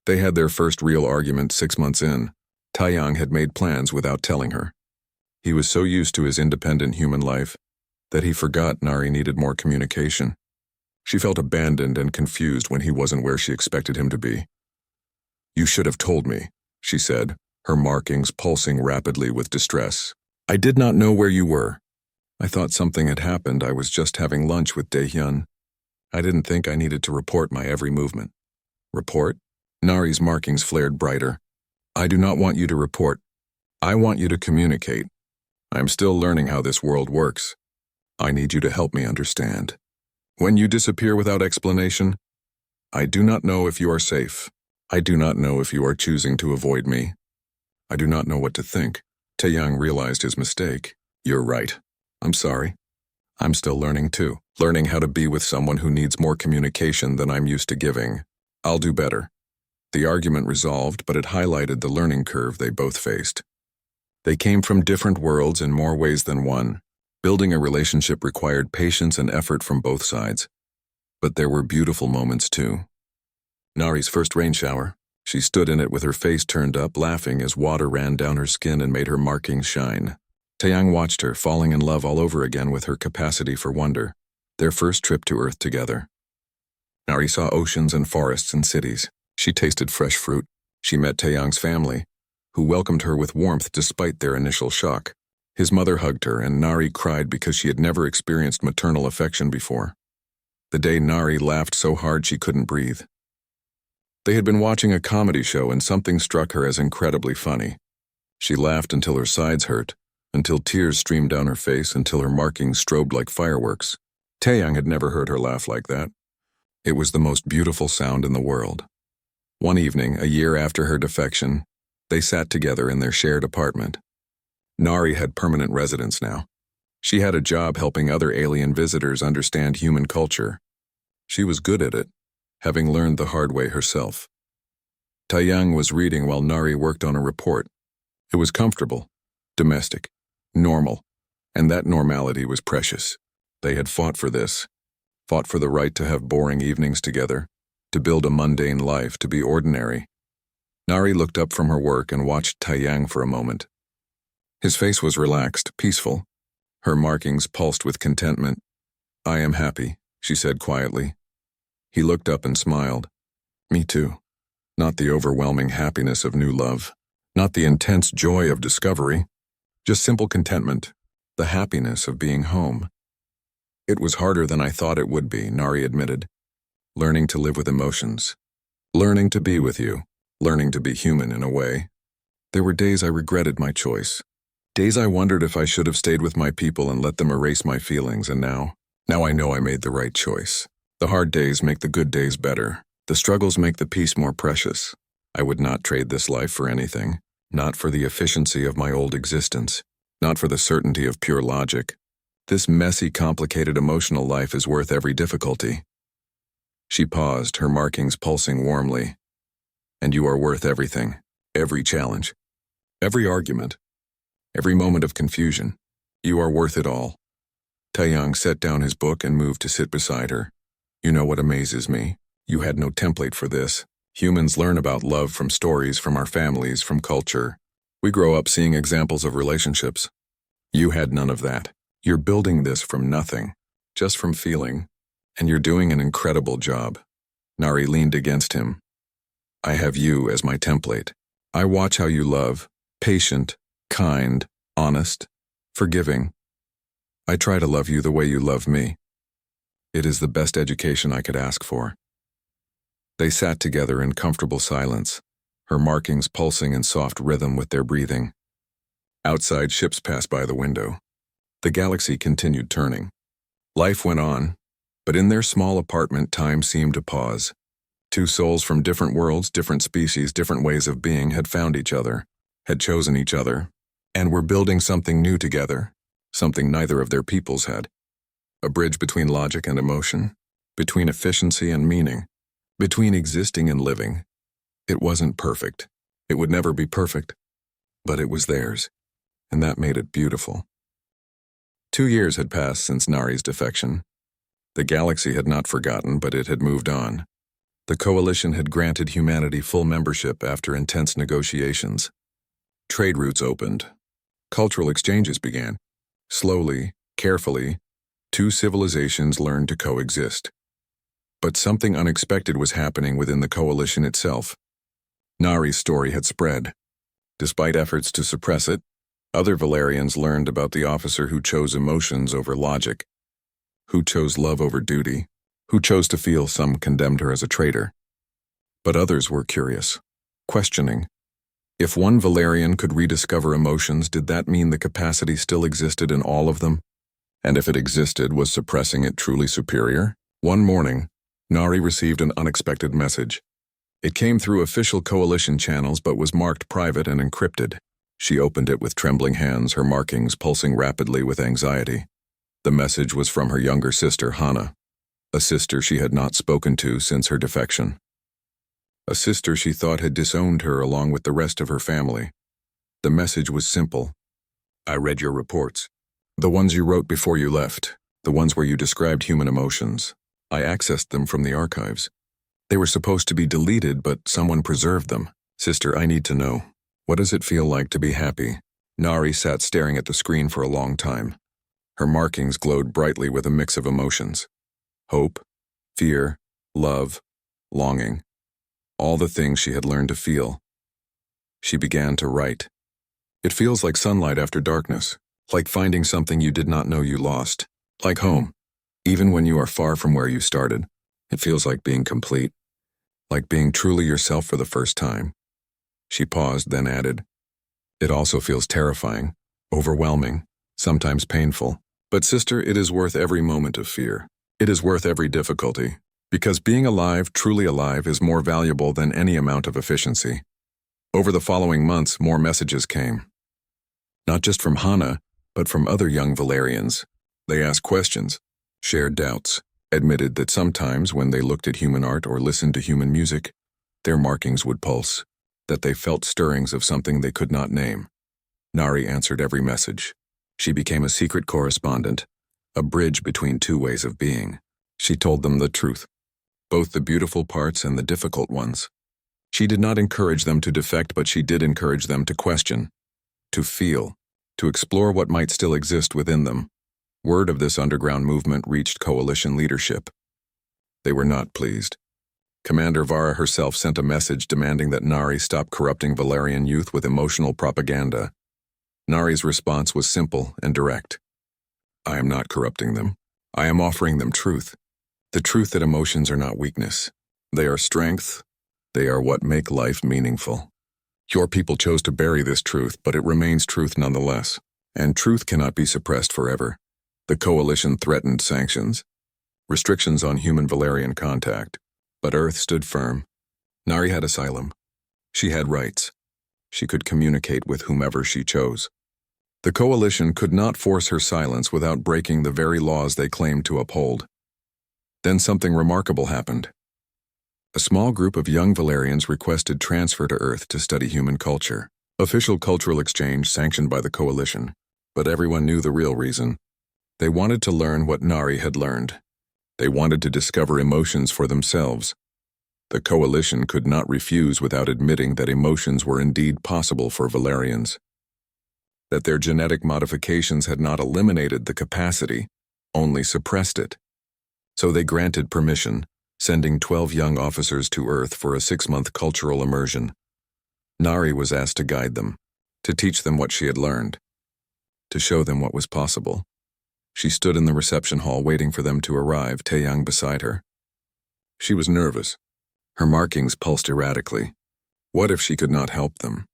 [SPEAKER 1] They had their first real argument 6 months in. Taeyang had made plans without telling her. He was so used to his independent human life that he forgot Nari needed more communication. She felt abandoned and confused when he wasn't where she expected him to be. You should have told me, she said, her markings pulsing rapidly with distress. I did not know where you were. I thought something had happened. I was just having lunch with Daehyun. I didn't think I needed to report my every movement. Report? Nari's markings flared brighter. I do not want you to report. I want you to communicate. I am still learning how this world works. I need you to help me understand. When you disappear without explanation, I do not know if you are safe. I do not know if you are choosing to avoid me. I do not know what to think. Taeyang realized his mistake. You're right. I'm sorry. I'm still learning too. Learning how to be with someone who needs more communication than I'm used to giving. I'll do better. The argument resolved, but it highlighted the learning curve they both faced. They came from different worlds in more ways than one. Building a relationship required patience and effort from both sides. But there were beautiful moments too. Nari's first rain shower. She stood in it with her face turned up, laughing as water ran down her skin and made her markings shine. Taeyang watched her, falling in love all over again with her capacity for wonder. Their first trip to Earth together. Nari saw oceans and forests and cities. She tasted fresh fruit. She met Taeyang's family, who welcomed her with warmth despite their initial shock. His mother hugged her, and Nari cried because she had never experienced maternal affection before. The day Nari laughed so hard she couldn't breathe. They had been watching a comedy show and something struck her as incredibly funny. She laughed until her sides hurt, until tears streamed down her face, until her markings strobed like fireworks. Taeyang had never heard her laugh like that. It was the most beautiful sound in the world. One evening, a year after her defection, they sat together in their shared apartment. Nari had permanent residence now. She had a job helping other alien visitors understand human culture. She was good at it, having learned the hard way herself. Taeyang was reading while Nari worked on a report. It was comfortable, domestic, normal, and that normality was precious. They had fought for this, fought for the right to have boring evenings together, to build a mundane life, to be ordinary. Nari looked up from her work and watched Taeyang for a moment. His face was relaxed, peaceful. Her markings pulsed with contentment. "I am happy," she said quietly. He looked up and smiled. "Me too. Not the overwhelming happiness of new love, not the intense joy of discovery, just simple contentment, the happiness of being home." "It was harder than I thought it would be," Nari admitted. "Learning to live with emotions. Learning to be with you. Learning to be human in a way. There were days I regretted my choice. Days I wondered if I should have stayed with my people and let them erase my feelings, and now I know I made the right choice. The hard days make the good days better. The struggles make the peace more precious. I would not trade this life for anything. Not for the efficiency of my old existence. Not for the certainty of pure logic. This messy, complicated emotional life is worth every difficulty." She paused, her markings pulsing warmly. "And you are worth everything. Every challenge. Every argument. Every moment of confusion. You are worth it all." Taeyang set down his book and moved to sit beside her. "You know what amazes me? You had no template for this. Humans learn about love from stories, from our families, from culture. We grow up seeing examples of relationships. You had none of that. You're building this from nothing, just from feeling, and you're doing an incredible job." Nari leaned against him. "I have you as my template. I watch how you love, patient, kind, honest, forgiving. I try to love you the way you love me. It is the best education I could ask for." They sat together in comfortable silence, her markings pulsing in soft rhythm with their breathing. Outside, ships passed by the window. The galaxy continued turning. Life went on, but in their small apartment, time seemed to pause. Two souls from different worlds, different species, different ways of being had found each other, had chosen each other, and were building something new together, something neither of their peoples had. A bridge between logic and emotion, between efficiency and meaning, between existing and living. It wasn't perfect. It would never be perfect. But it was theirs, and that made it beautiful. 2 years had passed since Nari's defection. The galaxy had not forgotten, but it had moved on. The coalition had granted humanity full membership after intense negotiations. Trade routes opened. Cultural exchanges began. Slowly, carefully, two civilizations learned to coexist. But something unexpected was happening within the coalition itself. Nari's story had spread. Despite efforts to suppress it, other Valerians learned about the officer who chose emotions over logic, who chose love over duty, who chose to feel. Some condemned her as a traitor. But others were curious, questioning. If one Valerian could rediscover emotions, did that mean the capacity still existed in all of them? And if it existed, was suppressing it truly superior? One morning, Nari received an unexpected message. It came through official coalition channels but was marked private and encrypted. She opened it with trembling hands, her markings pulsing rapidly with anxiety. The message was from her younger sister, Hana, a sister she had not spoken to since her defection. A sister she thought had disowned her along with the rest of her family. The message was simple. "I read your reports. The ones you wrote before you left, the ones where you described human emotions. I accessed them from the archives. They were supposed to be deleted, but someone preserved them. Sister, I need to know. What does it feel like to be happy?" Nari sat staring at the screen for a long time. Her markings glowed brightly with a mix of emotions. Hope, fear, love, longing. All the things she had learned to feel. She began to write. "It feels like sunlight after darkness, like finding something you did not know you lost, like home. Even when you are far from where you started, it feels like being complete, like being truly yourself for the first time." She paused, then added, "It also feels terrifying, overwhelming, sometimes painful. But sister, it is worth every moment of fear. It is worth every difficulty, because being alive, truly alive, is more valuable than any amount of efficiency. Over the following months, more messages came. Not just from Hana, but from other young Valerians. They asked questions, shared doubts, admitted that sometimes when they looked at human art or listened to human music, their markings would pulse, that they felt stirrings of something they could not name. Nari answered every message. She became a secret correspondent, a bridge between two ways of being. She told them the truth, both the beautiful parts and the difficult ones. She did not encourage them to defect, but she did encourage them to question, to feel, to explore what might still exist within them. Word of this underground movement reached coalition leadership. They were not pleased. Commander Vara herself sent a message demanding that Nari stop corrupting Valerian youth with emotional propaganda. Nari's response was simple and direct. I am not corrupting them. I am offering them truth. The truth that emotions are not weakness. They are strength. They are what make life meaningful. Your people chose to bury this truth, but it remains truth nonetheless. And truth cannot be suppressed forever. The coalition threatened sanctions, restrictions on human Valerian contact. But Earth stood firm. Nari had asylum. She had rights. She could communicate with whomever she chose. The coalition could not force her silence without breaking the very laws they claimed to uphold. Then something remarkable happened. A small group of young Valerians requested transfer to Earth to study human culture. Official cultural exchange sanctioned by the coalition, but everyone knew the real reason. They wanted to learn what Nari had learned. They wanted to discover emotions for themselves. The coalition could not refuse without admitting that emotions were indeed possible for Valerians. That their genetic modifications had not eliminated the capacity, only suppressed it. So they granted permission, sending 12 young officers to Earth for a 6-month cultural immersion. Nari was asked to guide them, to teach them what she had learned, to show them what was possible. She stood in the reception hall waiting for them to arrive, Taeyang beside her. She was nervous. Her markings pulsed erratically. What if she could not help them?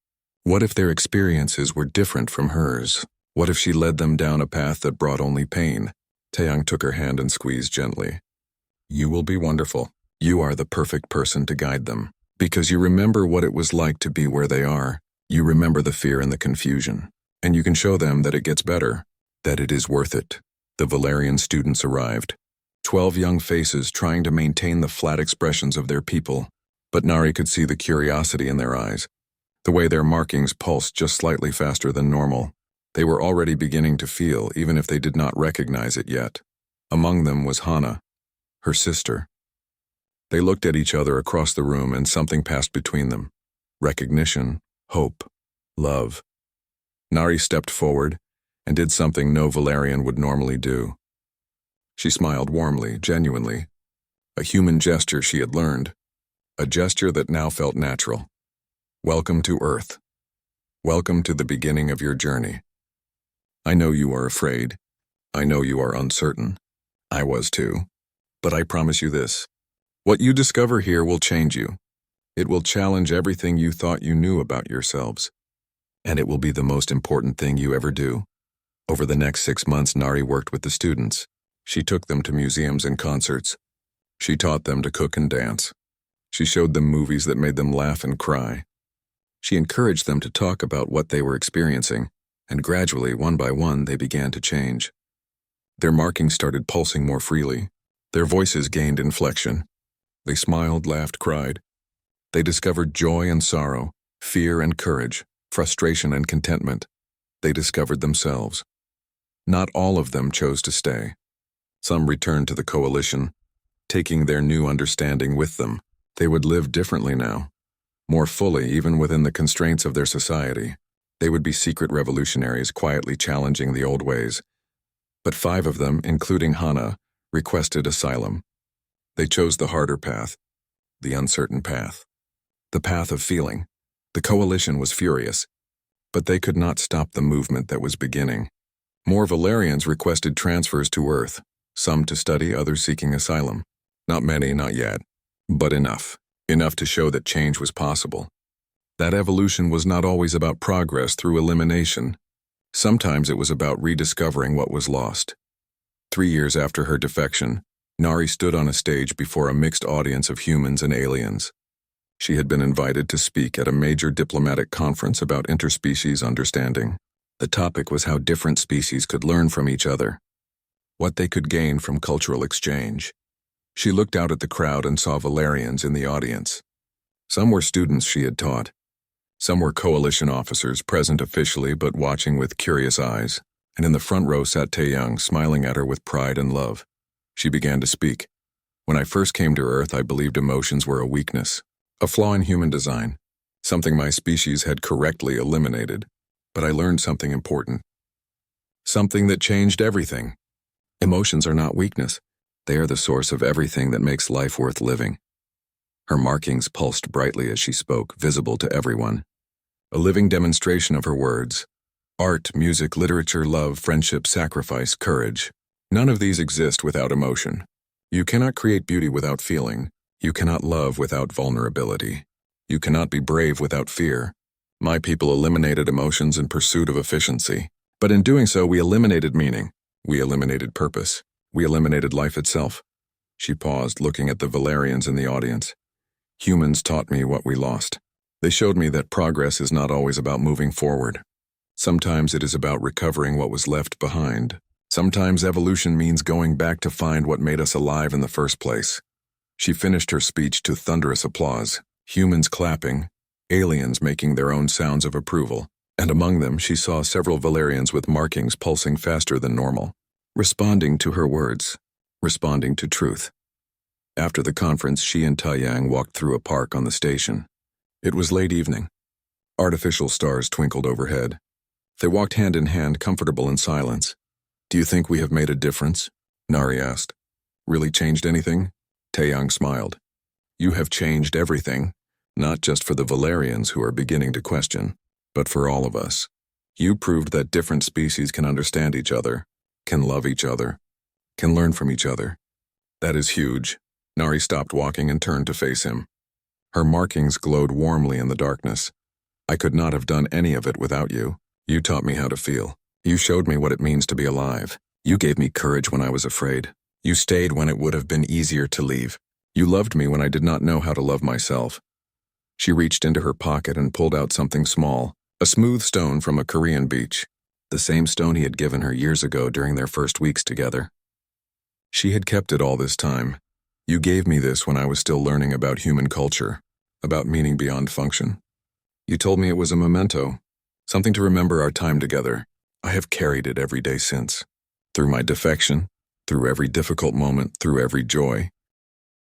[SPEAKER 1] What if their experiences were different from hers? What if she led them down a path that brought only pain? Taeyang took her hand and squeezed gently. You will be wonderful. You are the perfect person to guide them. Because you remember what it was like to be where they are. You remember the fear and the confusion. And you can show them that it gets better, that it is worth it. The Valerian students arrived. 12 young faces trying to maintain the flat expressions of their people, but Nari could see the curiosity in their eyes. The way their markings pulsed just slightly faster than normal. They were already beginning to feel, even if they did not recognize it yet. Among them was Hana, her sister. They looked at each other across the room and something passed between them. Recognition, hope, love. Nari stepped forward and did something no Valerian would normally do. She smiled warmly, genuinely. A human gesture she had learned. A gesture that now felt natural. Welcome to Earth. Welcome to the beginning of your journey. I know you are afraid. I know you are uncertain. I was too. But I promise you this. What you discover here will change you. It will challenge everything you thought you knew about yourselves. And it will be the most important thing you ever do. Over the next 6 months, Nari worked with the students. She took them to museums and concerts. She taught them to cook and dance. She showed them movies that made them laugh and cry. She encouraged them to talk about what they were experiencing, and gradually, one by one, they began to change. Their markings started pulsing more freely. Their voices gained inflection. They smiled, laughed, cried. They discovered joy and sorrow, fear and courage, frustration and contentment. They discovered themselves. Not all of them chose to stay. Some returned to the coalition, taking their new understanding with them. They would live differently now, more fully even within the constraints of their society. They would be secret revolutionaries quietly challenging the old ways. But 5 of them, including Hana, requested asylum. They chose the harder path, the uncertain path, the path of feeling. The coalition was furious, but they could not stop the movement that was beginning. More Valerians requested transfers to Earth, some to study, others seeking asylum. Not many, not yet, but enough. Enough to show that change was possible. That evolution was not always about progress through elimination. Sometimes it was about rediscovering what was lost. 3 years after her defection, Nari stood on a stage before a mixed audience of humans and aliens. She had been invited to speak at a major diplomatic conference about interspecies understanding. The topic was how different species could learn from each other, what they could gain from cultural exchange. She looked out at the crowd and saw Valerians in the audience. Some were students she had taught. Some were coalition officers present officially but watching with curious eyes, and in the front row sat Taeyang, smiling at her with pride and love. She began to speak. When I first came to Earth, I believed emotions were a weakness, a flaw in human design, something my species had correctly eliminated. But I learned something important. Something that changed everything. Emotions are not weakness. They are the source of everything that makes life worth living. Her markings pulsed brightly as she spoke, visible to everyone. A living demonstration of her words. Art, music, literature, love, friendship, sacrifice, courage. None of these exist without emotion. You cannot create beauty without feeling. You cannot love without vulnerability. You cannot be brave without fear. My people eliminated emotions in pursuit of efficiency. But in doing so, we eliminated meaning. We eliminated purpose. We eliminated life itself. She paused, looking at the Valerians in the audience. Humans taught me what we lost. They showed me that progress is not always about moving forward. Sometimes it is about recovering what was left behind. Sometimes evolution means going back to find what made us alive in the first place. She finished her speech to thunderous applause, humans clapping, aliens making their own sounds of approval, and among them she saw several Valerians with markings pulsing faster than normal, responding to her words, responding to truth. After the conference, she and Taeyang walked through a park on the station. It was late evening. Artificial stars twinkled overhead. They walked hand in hand, comfortable in silence. Do you think we have made a difference? Nari asked. Really changed anything? Taeyang smiled. You have changed everything. Not just for the Valerians who are beginning to question, but for all of us. You proved that different species can understand each other, can love each other, can learn from each other. That is huge. Nari stopped walking and turned to face him. Her markings glowed warmly in the darkness. I could not have done any of it without you. You taught me how to feel. You showed me what it means to be alive. You gave me courage when I was afraid. You stayed when it would have been easier to leave. You loved me when I did not know how to love myself. She reached into her pocket and pulled out something small, a smooth stone from a Korean beach, the same stone he had given her years ago during their first weeks together. She had kept it all this time. You gave me this when I was still learning about human culture, about meaning beyond function. You told me it was a memento, something to remember our time together. I have carried it every day since. Through my defection, through every difficult moment, through every joy.